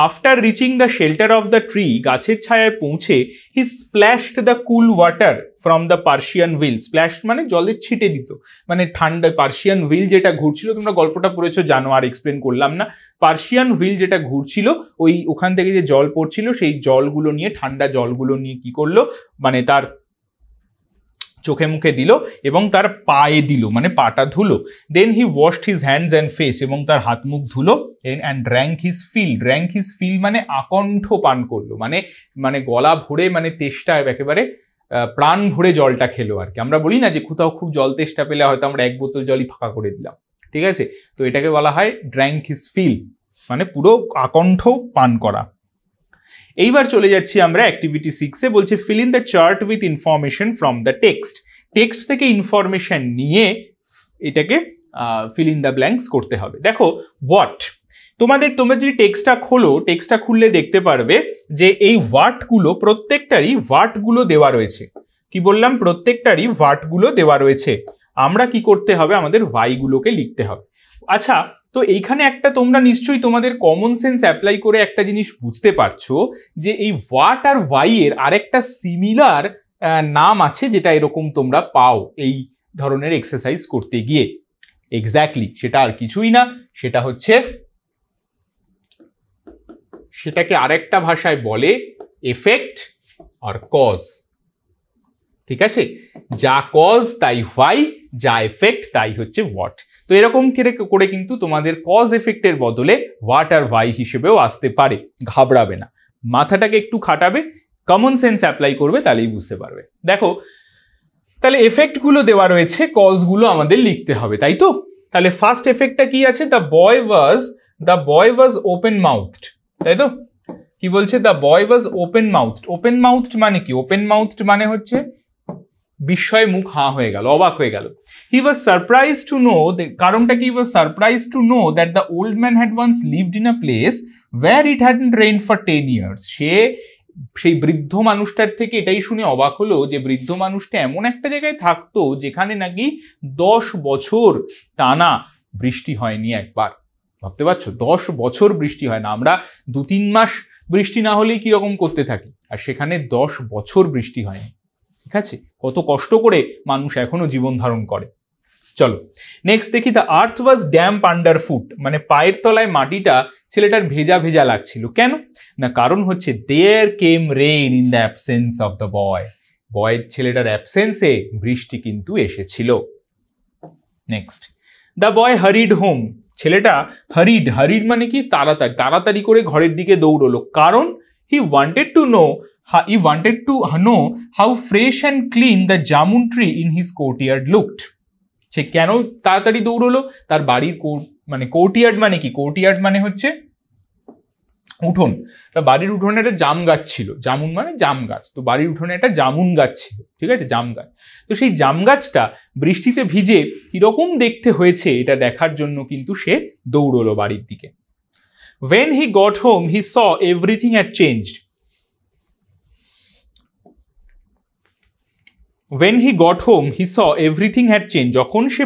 After reaching the shelter of the tree, গাছের ছায়ায় পৌঁছে he splashed the cool water from the Persian wheel. Splash মানে জলের ছিটে দিত, মানে ঠান্ডা পার্সিয়ান হুইল যেটা ঘুরছিল, তোমরা গল্পটা পড়েছো জানো, আর এক্সপ্লেন করলাম না। পার্সিয়ান হুইল যেটা ঘুরছিল, ওখান থেকে যে জল পড়ছিল সেই জলগুলো নিয়ে, ঠান্ডা জলগুলো নিয়ে কি করলো, মানে তার চোখে মুখে দিল এবং তার পায়ে দিল, মানে পাটা ধুলো। Then he washed his hands and face, এবং তার হাত মুখ ধুলো। And drank his fill, drank his fill মানে আকণ্ঠ পান করলো, মানে গলা ভরে, মানে তেষ্টা একেবারে প্রাণ ভরে জলটা খেলো আর কি। আমরা বলি না যে কোথাও খুব জল তেষ্টা পেলে হয়তো আমরা এক বোতল জলই ফাঁকা করে দিলাম, ঠিক আছে? তো এটাকে বলা হয় ড্র্যাঙ্ক হিজ ফিল, মানে পুরো আকণ্ঠ পান করা। এইবার চলে যাচ্ছি আমরা অ্যাক্টিভিটি 6-এ, বলছে feel in the chart with information from the text. Text থেকে ইনফরমেশন নিয়ে এটাকে ফিল ইন দ্য ব্ল্যাঙ্কস করতে হবে। দেখো তোমরা যদি টেক্সটটা খোলো, টেক্সটটা খুললে দেখতে পারবে যে এই ওয়ার্ডগুলো, প্রত্যেকটারই ওয়ার্ডগুলো দেওয়া রয়েছে। কি বললাম? প্রত্যেকটারই ওয়ার্ডগুলো দেওয়া রয়েছে। আমরা কি করতে হবে? আমাদের ভাইগুলোকে লিখতে হবে। আচ্ছা, তো এইখানে একটা তোমরা নিশ্চয়ই তোমাদের কমন সেন্স অ্যাপ্লাই করে একটা জিনিস বুঝতে পারছো যে এই হোয়াট আর ওয়াই এর আরেকটা সিমিলার নাম আছে, যেটা এরকম তোমরা পাও এই ধরনের এক্সারসাইজ করতে গিয়ে। এক্স্যাক্টলি সেটা আর কিছুই না, সেটাকে আরেকটা ভাষায় বলে এফেক্ট আর কজ, ঠিক আছে? যা কজ তাই হোয়াই, যা এফেক্ট তাই হচ্ছে হোয়াট। তো এরকম করে কিন্তু তোমাদের কজ এফেক্টের বদলে হোয়াট আর হোয়াই হিসেবেও আসতে পারে, ঘাবড়াবে না, মাথাটাকে একটু খাটাবে, কমন সেন্স অ্যাপ্লাই করবে, তাহলেই বুঝতে পারবে। দেখো তাহলে এফেক্টগুলো দেওয়া রয়েছে, কজগুলো আমাদের লিখতে হবে, তাই তো? তাহলে ফার্স্ট এফেক্টটা কি আছে? দ্য বয় ওয়াজ ওপেন মাউথড, তাই তো? কি বলছে? The boy was open mouthed. Open mouthed মানে কি? ওপেন মাউথড মানে হচ্ছে বিস্ময়ে মুখ হাঁ হয়ে গেল, অবাক হয়ে গেল। He was surprise to know, কারণটা কি? He was surprise to know that the old man had once lived in a place where it hadn't rain for 10 years। সেই বৃদ্ধ মানুষটার থেকে এটাই শুনে অবাক হলো যে বৃদ্ধ মানুষটা এমন একটা জায়গায় থাকতো যেখানে নাকি 10 বছর টানা বৃষ্টি হয়নি একবার। ভাবতে পারছো? 10 বছর বৃষ্টি হয় না। আমরা 2-3 মাস বৃষ্টি না হলেই কিরকম করতে থাকি, আর সেখানে 10 বছর বৃষ্টি হয়নি, ঠিক আছে? কত কষ্ট করে মানুষ এখনো জীবন ধারণ করে। চলো নেক্সট দেখি। The earth was damp under foot, মানে পায়ের তলায় মাটিটা ছেলেটার ভেজা ভেজা লাগছিল। কেন না? কারণ হচ্ছে there came rain in the absence of the boy, ছেলেটার অ্যাবসেন্সে বৃষ্টি কিন্তু এসেছিল। Next, the boy hurried home, ছেলেটা হারিড মানে কি? তাড়াতাড়ি করে ঘরের দিকে দৌড়লো। কারণ he wanted to know how fresh and clean the jamun tree in his courtyard looked। সে কেন তাড়াতাড়ি দৌড়লো? তার বাড়ির কোর্টইয়ার্ড মানে কি? কোর্টইয়ার্ড মানে হচ্ছে উঠোন। বাড়ির উঠোনে একটা জাম গাছ ছিল, জামুন মানে জাম গাছ, তো বাড়ির উঠোনে একটা জামুন গাছ ছিল, ঠিক আছে? জাম গাছ। তো সেই জাম গাছটা বৃষ্টিতে ভিজে কিরকম দেখতে হয়েছে এটা দেখার জন্য কিন্তু সে দৌড়লো বাড়ির দিকে। When he got home, he saw everything had changed. When he got home, he saw everything had changed. যখন সে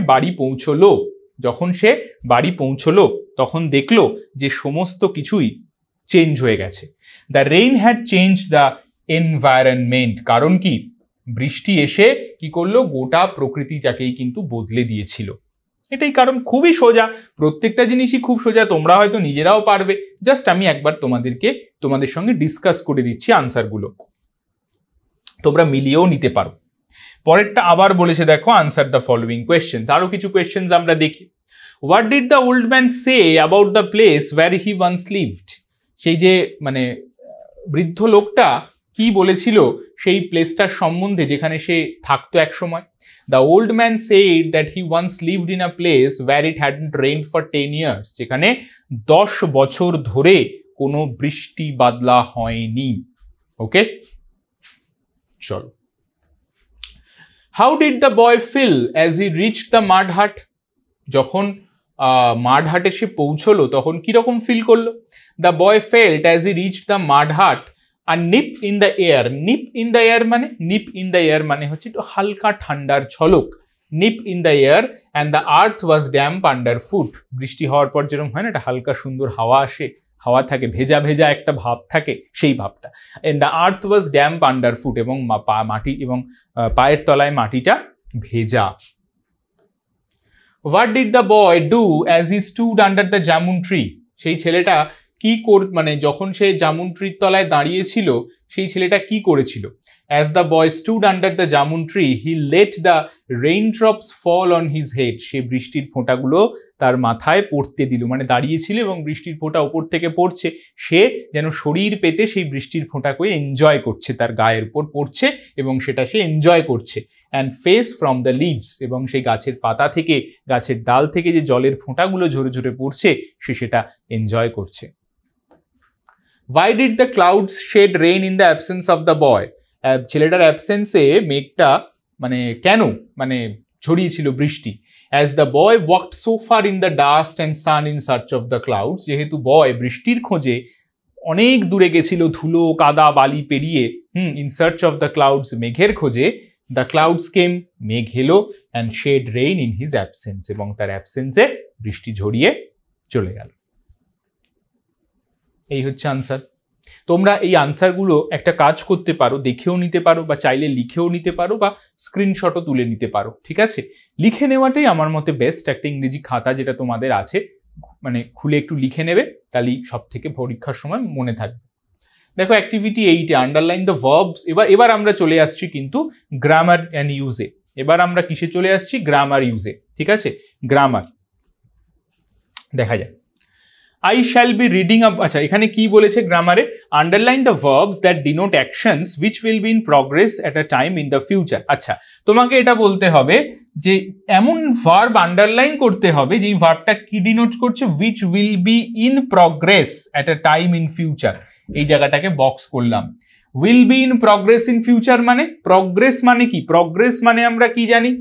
বাড়ি পৌঁছলো তখন দেখলো যে সমস্ত কিছুই চেঞ্জ হয়ে গেছে। The rain had change the environment, কারণ কি? বৃষ্টি এসে কি করলো? গোটা প্রকৃতিটাকেই কিন্তু বদলে দিয়েছিল। এটাই কারণ। খুবই সোজা, প্রত্যেকটা জিনিসই খুব সোজা, তোমরা হয়তো নিজেরাও পারবে। জাস্ট আমি একবার তোমাদের সঙ্গে ডিসকাস করে দিচ্ছি আনসারগুলো। তোমরা মিলিয়েও নিতে পারো। পরেরটা আবার বলেছে দেখো, আনসার দ্য ফলোইং কোয়েশ্চেন্স। আরো কিছু কোয়েশ্চেন্স আমরা দেখি। What did the old man say about the place where he once lived? সেই যে মানে বৃদ্ধ লোকটা কি বলেছিল সেই প্লেসটার সম্বন্ধে যেখানে সে থাকতো এক সময়? The old man said that he once lived in a place where it hadn't rained for 10 years, যেখানে 10 বছর ধরে কোনো বৃষ্টি বাদলা হয়নি। ওকে, চলো। How did the boy feel as he reached the mud hut? যখন মাড হাটে সে পৌঁছলো তখন কিরকম ফিল করলো? The boy felt as he reached the mud hut আর nip in the air. Nip in the air মানে, নিপ ইন দ্য এয়ার মানে হচ্ছে একটু হালকা ঠান্ডার ঝলক। Nip in the air and the earth was damp under foot. বৃষ্টি হওয়ার পর যেরকম হয় না, একটা হালকা সুন্দর হাওয়া আসে, হাওয়া থাকে, ভেজা ভেজা একটা ভাব থাকে, সেই ভাবটা। And the earth was damp underfoot, এবং মাটি এবং পায়ের তলায় মাটিটা ভেজা। What did the boy do as he stood under the jamun tree? সেই ছেলেটা কি মানে যখন সে জামুন ট্রির তলায় দাঁড়িয়েছিল সেই ছেলেটা কি করেছিল? As the boy stood under the jamun tree he let the rain drops fall on his head. সে বৃষ্টির ফোঁটাগুলো তার মাথায় পড়তে দিল, মানে দাঁড়িয়েছিল এবং বৃষ্টির ফোঁটা উপর থেকে পড়ছে, সে যেন শরীর পেতে সেই বৃষ্টির ফোঁটাকে এনজয় করছে, তার গায়ের উপর পড়ছে এবং সেটা সে এনজয় করছে। And face from the leaves, এবং সেই গাছের পাতা থেকে, গাছের ডাল থেকে যে জলের ফোঁটাগুলো ঝরে ঝরে পড়ছে সে সেটা এনজয় করছে। Why did the clouds shed rain in the absence of the boy? ছেলেটার অ্যাবসেন্সে মেঘটা মানে কেন মানে ছড়িয়েছিল বৃষ্টি? As the boy walked so far in the dust and sun in search of the clouds, যেহেতু বয় বৃষ্টির খোঁজে অনেক দূরে গেছিল, ধুলো কাদা বালি পেরিয়ে, in search of the clouds, মেঘের খোঁজে, the clouds came, মেঘ এলো, and shed rain in his absence, এবং তার অ্যাবসেন্সে বৃষ্টি ঝরিয়ে চলে গেল। এই হচ্ছে আনসার। তোমরা এই আনসারগুলো একটা কাজ করতে পারো, দেখেও নিতে পারো বা চাইলে লিখেও নিতে পারো বা স্ক্রিনশটও তুলে নিতে পারো, ঠিক আছে? লিখে নেওয়াটাই আমার মতে বেস্ট। একটা ইংরেজি খাতা যেটা তোমাদের আছে, মানে খুলে একটু লিখে নেবে, তাহলেই সব থেকে পরীক্ষার সময় মনে থাকবে। দেখো অ্যাক্টিভিটি 8-এ আন্ডারলাইন দ্য ভার্বস। এবার আমরা চলে আসছি কিন্তু গ্রামার অ্যান্ড ইউজে। এবার আমরা কিসে চলে আসছি? গ্রামার ইউজে, ঠিক আছে? গ্রামার দেখা যায়। I shall be reading a, আচ্ছা এখানে কি বলেছে গ্রামারে? Underline the verbs that denote actions which will be in progress at a time in the future। আচ্ছা তোমাকে এটা বলতে হবে যে এমন ভার্ব আন্ডারলাইন করতে হবে যেই ভার্বটা কি ডিনোট করছে? which will be in progress at a time in future। এই জায়গাটাকে বক্স করলাম। will be in progress in future মানে, প্রগ্রেস মানে কি? প্রগ্রেস মানে আমরা কি জানি?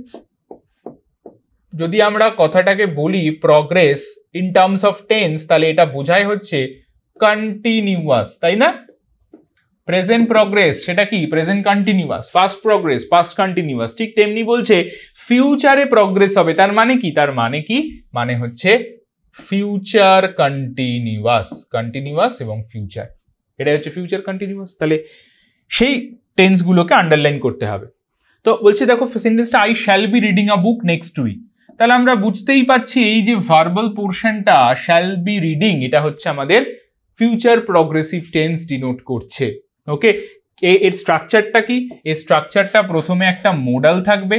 যদি আমরা কথাটাকে বলি progress in terms of tense, তাহলে এটা বোঝায় হচ্ছে কন্টিনিউয়াস, তাই না? প্রেজেন্ট প্রগ্রেস সেটা কি? Present continuous. Past progress past continuous. ঠিক তেমনি বলছে ফিউচারে প্রগ্রেস হবে, তার মানে কি? তার মানে কি? মানে হচ্ছে ফিউচার কন্টিনিউয়াস, কন্টিনিউয়াস এবং ফিউচার, এটা হচ্ছে ফিউচার কন্টিনিউয়াস। তাহলে সেই টেন্সগুলোকে আন্ডারলাইন করতে হবে। তো বলছে দেখো সেন্টেন্সটা I shall be reading a book next week. তাহলে আমরা বুঝতেই পারছি এই যে ভার্বাল পোর্শনটা শ্যাল বি রিডিং, এটা হচ্ছে আমাদের ফিউচার প্রগ্রেসিভ টেন্স ডিনোট করছে। ওকে, এর স্ট্রাকচারটা কি? এর স্ট্রাকচারটা প্রথমে একটা মোডাল থাকবে।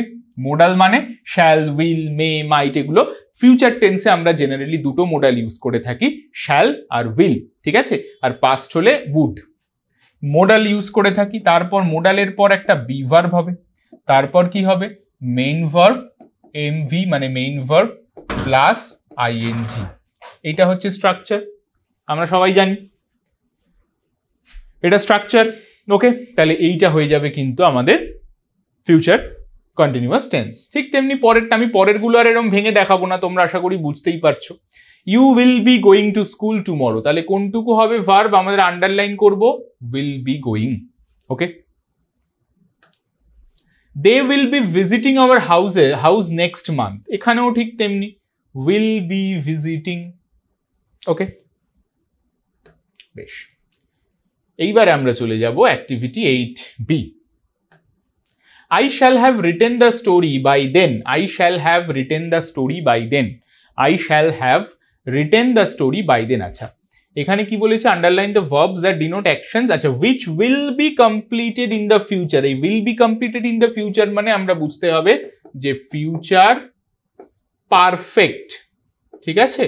মোডাল মানে শ্যাল, উইল, মে, মাইট, এগুলো ফিউচার টেন্সে আমরা জেনারেলি দুটো মোডাল ইউজ করে থাকি, শ্যাল আর উইল, ঠিক আছে? আর পাস্ট হলে উড। মোডাল ইউজ করে থাকি। তারপর মোডালের পর একটা বি ভার্ব হবে, তারপর কি হবে? মেইন ভার্ব, এমভি মানে মেইন ভার্ব প্লাস আইএনজি। এইটা হচ্ছে স্ট্রাকচার, আমরা সবাই জানি এটা স্ট্রাকচার। ওকে, তাহলে এইটা হয়ে যাবে কিন্তু আমাদের ফিউচার কন্টিনিউয়াস টেন্স। ঠিক তেমনি পরেরটা, আমি পরেরগুলো আর এরকম ভেঙে দেখাবো না, তোমরা আশা করি বুঝতেই পারছো। You will be going to school tomorrow, তাহলে কোনটুকু হবে ভার্ব? আমাদের আন্ডারলাইন করব will be going. Okay, they will be visiting our house next month, এখানেও ঠিক তেমনি will be visiting। ওকে, বেশ, এইবারে আমরা চলে যাব activity 8B। I shall have written the story by then, I shall have written the story by then, I shall have written the story by then। আচ্ছা এখানে কি বলেছে, underline the verbs that denote actions, আচ্ছা which will be completed in the future. এই will be completed in the future মানে আমরা বুঝতে হবে যে ফিউচার পারফেক্ট, ঠিক আছে,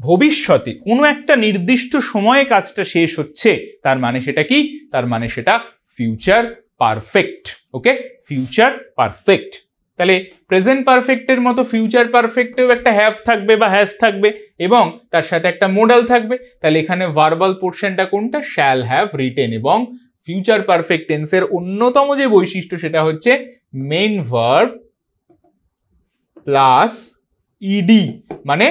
ভবিষ্যতে কোনো একটা নির্দিষ্ট সময়ে কাজটা শেষ হচ্ছে, তার মানে সেটা কি, তার মানে সেটা ফিউচার পারফেক্ট। ওকে, ফিউচার পারফেক্ট। তাহলে প্রেজেন্ট পারফেক্টের মতো ফিউচার পারফেক্টেও একটা হ্যাভ থাকবে বা হ্যাজ থাকবে এবং তার সাথে একটা মোডাল থাকবে। তাহলে এখানে ভার্বাল পোর্শনটা কোনটা, শ্যাল হ্যাভ রিটেন। এবং ফিউচার পারফেক্ট টেন্সের অন্যতম যে বৈশিষ্ট্য সেটা হচ্ছে মেইন ভার্ব প্লাস ইডি, মানে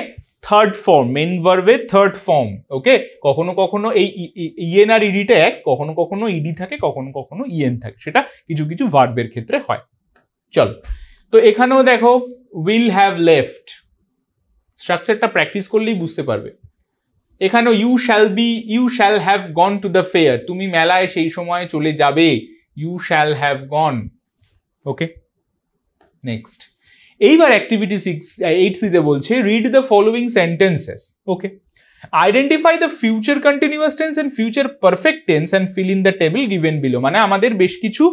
থার্ড ফর্ম, মেইন ভার্বের থার্ড ফর্ম। ওকে, কখনো কখনো এই ইএন আর ইডিটা এক, কখনো কখনো ইডি থাকে, কখনো কখনো ইএন থাকে, সেটা কিছু কিছু ভার্বের ক্ষেত্রে হয়। চলো, তো এখানেও দেখো উইল হ্যাভ লেফট, স্ট্রাকচারটা প্র্যাকটিস করলেই বুঝতে পারবে। এখানেও you shall have gone to the fair, তুমি মেলায় সেই সময় চলে যাবে, you shall have gone. Okay, next এইবার অ্যাক্টিভিটি 8C-তে বলছে read the following sentences. Okay, identify the future continuous tense and future perfect tense and fill in the table given below. মানে আমাদের বেশ কিছু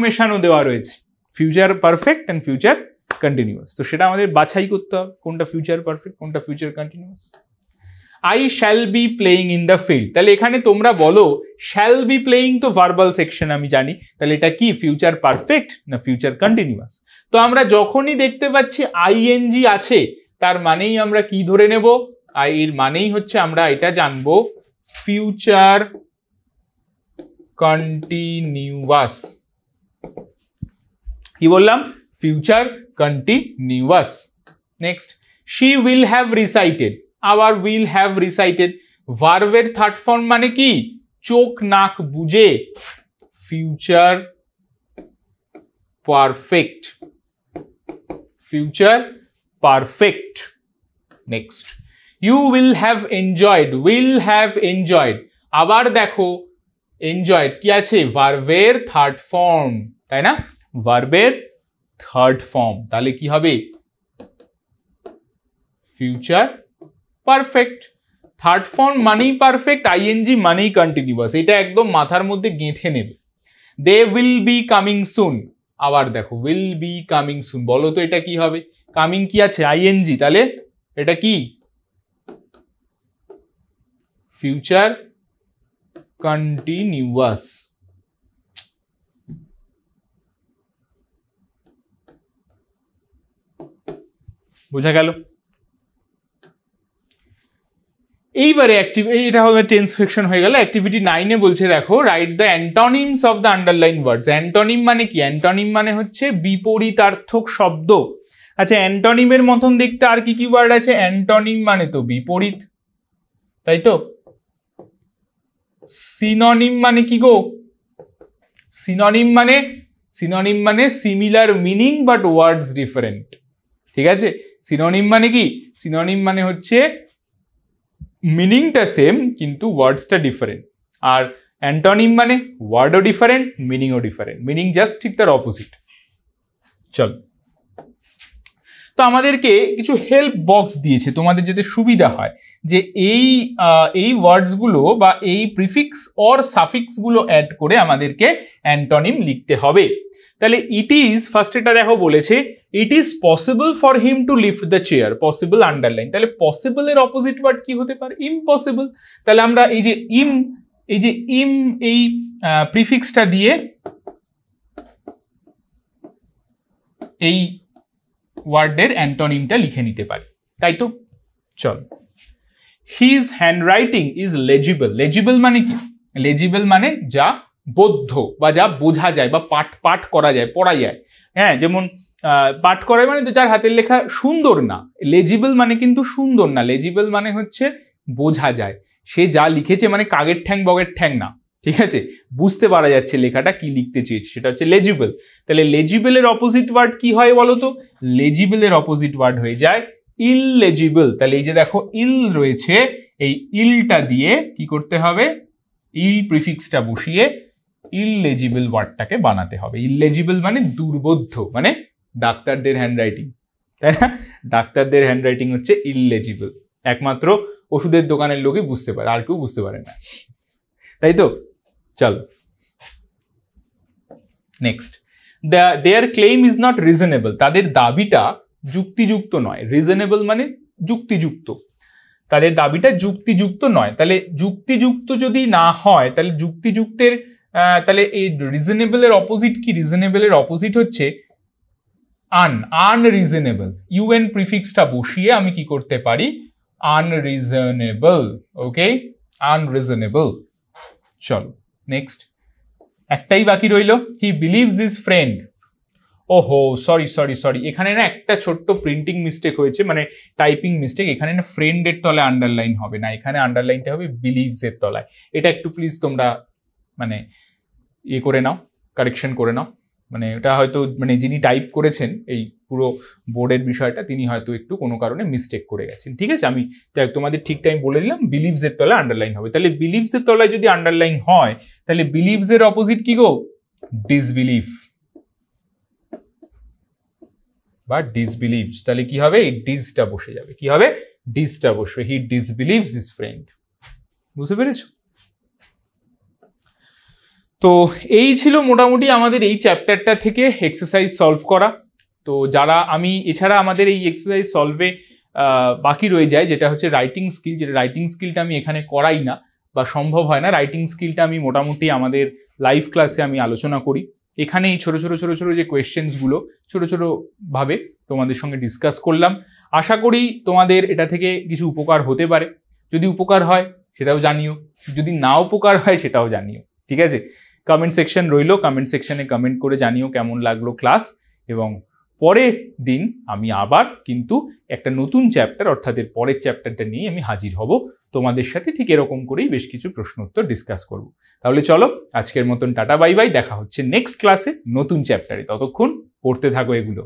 মেশানো দেওয়া রয়েছে, future perfect and future continuous. তো সেটা আমাদের বাছাই করতে হবে কোনটা ফিউচার পারফেক্ট, কোনটা future continuous. I shall be playing in the field, তাহলে এখানে তোমরা বলো শ্যাল বি প্লেয়িং তো ভার্বাল সেকশন আমি জানি, তাহলে এটা কি ফিউচার পারফেক্ট না ফিউচার কন্টিনিউয়াস। তো আমরা যখনই দেখতে পাচ্ছি আইএনজি আছে তার মানেই আমরা কি ধরে নেব, এর মানেই হচ্ছে আমরা এটা জানবো ফিউচার কন্টিনিউয়াস। কি বললাম, future continuous. Next, she will have recited, আবার উইল হ্যাভ রিসাইটেড, ভার্বের থার্ড ফর্ম মানে কি চোখ নাক বুঝে, future perfect, future perfect. Next, you will have enjoyed, will have enjoyed, আবার দেখো এনজয়েড কি আছে, ভার্বের থার্ড ফর্ম, তাই না, ভার্বের থার্ড ফর্ম, তাহলে কি হবে ফিউচার পারফেক্ট। থার্ড ফর্ম মানেই পারফেক্ট, আইএনজি মানেই কন্টিনিউয়াস, এটা একদম মাথার মধ্যে গেঁথে নেবে। They will be coming soon, আবার দেখো উইল বি কামিং সুন, বলো তো এটা কি হবে, কামিং কি আছে আইএনজি, তাহলে এটা কি ফিউচার কন্টিনিউয়াস। বোঝা গেল? এইবারে এটা হলো টেন্স সেকশন হয়ে গেল। অ্যাক্টিভিটি 9-এ বলছে দেখো write the অ্যান্টনিমস of the underline words. Antonym মানে কি, অ্যান্টনিম মানে হচ্ছে বিপরীতার্থক শব্দ। আচ্ছা, অ্যান্টনিমের মতন দেখতে আর কি কি ওয়ার্ড আছে, অ্যান্টনিম মানে তো বিপরীত, তাই তো। সিনোনিম মানে কি গো, সিনোনিম মানে similar meaning but words different, ঠিক আছে। সিনোনিম মানে কি, সিনোনিম মানে হচ্ছে মিনিংটা সেম কিন্তু ওয়ার্ডসটা ডিফারেন্ট। আর অ্যান্টনিম মানে ওয়ার্ডও ডিফারেন্ট, মিনিংও ডিফারেন্ট, মিনিং জাস্ট ঠিক তার অপোজিট। চল, তো আমাদেরকে কিছু হেল্প বক্স দিয়েছে তোমাদের যাতে সুবিধা হয় যে এই ওয়ার্ডসগুলো বা এই প্রিফিক্স অর সাফিক্সগুলো অ্যাড করে আমাদেরকে অ্যান্টনিম লিখতে হবে। তাহলে ইট ইজ, ফার্স্ট এটা দেখো বলেছে it is possible for him to lift the chair, possible underline, তাহলে পসিবল এর অপোজিট ওয়ার্ড কি হতে পারে, ইম্পসিবল। তাহলে আমরা এই যে এই প্রিফিক্সটা দিয়ে এই ওয়ার্ডের অ্যান্টনিমটা লিখে নিতে পারি, তাই তো। চল, হিজ হ্যান্ডরাইটিং ইজ লেজিবল। লেজিবল মানে কি, লেজিবল মানে যা বোধ্য বা যা বোঝা যায় বা পাঠ করা যায়, পড়া যায়। হ্যাঁ, যেমন পাঠ করা মানে তো যার হাতের লেখা সুন্দর না, লেজিবল মানে কিন্তু সুন্দর না, লেজিবল মানে হচ্ছে বোঝা যায়, সে যা লিখেছে মানে কাগের ঠ্যাং বগের ঠ্যাং না, ঠিক আছে, বুঝতে পারা যাচ্ছে লেখাটা কি লিখতে চেয়েছে, সেটা হচ্ছে লেজিবল। তাহলে লেজিবলের অপোজিট ওয়ার্ড কি হয় বলো তো, লেজিবলের অপোজিট ওয়ার্ড হয়ে যায় ইললেজিবল। তাহলে এই যে দেখো ইল রয়েছে, এই ইলটা দিয়ে কি করতে হবে, ইল প্রিফিক্সটা বসিয়ে ইললেজিবল ওয়ার্ডটাকে বানাতে হবে। ইললেজিবল মানে দুর্বোধ্য, মানে ডাক্তারদের হ্যান্ডরাইটিং, তাই না, ডাক্তারদের হ্যান্ডরাইটিং হচ্ছে ইললেজিবল। একমাত্র ওষুধের দোকানের লোকই বুঝতে পারে, আর কেউ বুঝতে পারে না, তাই তো? চলো next, their claim is not reasonable, তাদের দাবিটা যুক্তিযুক্ত নয়। রিজনেবল মানে যুক্তিযুক্ত, তাদের দাবিটা যুক্তিযুক্ত নয়। তাহলে যুক্তিযুক্ত যদি না হয় তাহলে যুক্তিযুক্তের তাহলে এই রিজনেবলের অপোজিট কি? রিজনেবলের অপোজিট হচ্ছে আনরিজনেবল। ইউএন প্রিফিক্সটা বসিয়ে আমি কি করতে পারি? আনরিজনেবল। ওকে, আনরিজনেবল। চলো নেক্সট, একটাই বাকি রইল, হি বিলিভস হিজ ফ্রেন্ড। ওহো সরি, এখানে না একটা ছোট্ট প্রিন্টিং মিস্টেক হয়েছে, মানে টাইপিং মিস্টেক। এখানে না ফ্রেন্ডের তলায় আন্ডারলাইন হবে না, এখানে আন্ডারলাইনটা হবে বিলিভস এর তলায়। এটা একটু প্লিজ তোমরা মানে করে নাও, কারেকশন করে নাও। মানে এটা হয়তো মানে যিনি টাইপ করেছেন এই পুরো বোর্ডের বিষয়টা, তিনি হয়তো একটু কোনো কারণে মিস্টেক করে গেছেন। ঠিক আছে, আমি তোমাদের ঠিক টাইম বলে দিলাম, বিলিভস এর তলায় আন্ডারলাইন হবে। তাহলে বিলিভস এর তলায় যদি আন্ডারলাইন হয় তাহলে বিলিভস এর অপোজিট কি গো? ডিসবিলিভ বা ডিসবিলিভস। তাহলে কি হবে? এই ডিসটা বসে যাবে। কি হবে? ডিসটা বসবে। হি ডিসবিলিভস হিজ ফ্রেন্ড। বুঝতে পেরেছো? তো এই ছিল মোটামুটি আমাদের এই চ্যাপ্টারটা থেকে এক্সারসাইজ সলভ করা। তো যারা আমি এছাড়া আমাদের এই এক্সারসাইজ সলভে বাকি রয়ে যায় যেটা হচ্ছে রাইটিং স্কিল, যেটা রাইটিং স্কিলটা আমি এখানে করাই না বা সম্ভব হয় না। রাইটিং স্কিলটা আমি মোটামুটি আমাদের লাইভ ক্লাসে আমি আলোচনা করি। এখানে এই ছোট ছোট যে কোয়েশ্চেন্সগুলো ভাবে তোমাদের সঙ্গে ডিসকাস করলাম। আশা করি তোমাদের এটা থেকে কিছু উপকার হতে পারে। যদি উপকার হয় সেটাও জানিও, যদি না উপকার হয় সেটাও জানিও। ঠিক আছে, কমেন্ট সেকশন রইল, কমেন্ট সেকশনে কমেন্ট করে জানিও কেমন লাগলো ক্লাস। এবং পরের দিন আমি আবার কিন্তু একটা নতুন চ্যাপ্টার অর্থাৎ এর পরের চ্যাপ্টারটা নিয়ে আমি হাজির হব তোমাদের সাথে। ঠিক এরকম করেই বেশ কিছু প্রশ্ন উত্তর ডিসকাস করব। তাহলে চলো আজকের মতন টাটা বাই বাই, দেখা হচ্ছে নেক্সট ক্লাসে নতুন চ্যাপ্টারে। ততক্ষণ পড়তে থাকো এগুলো।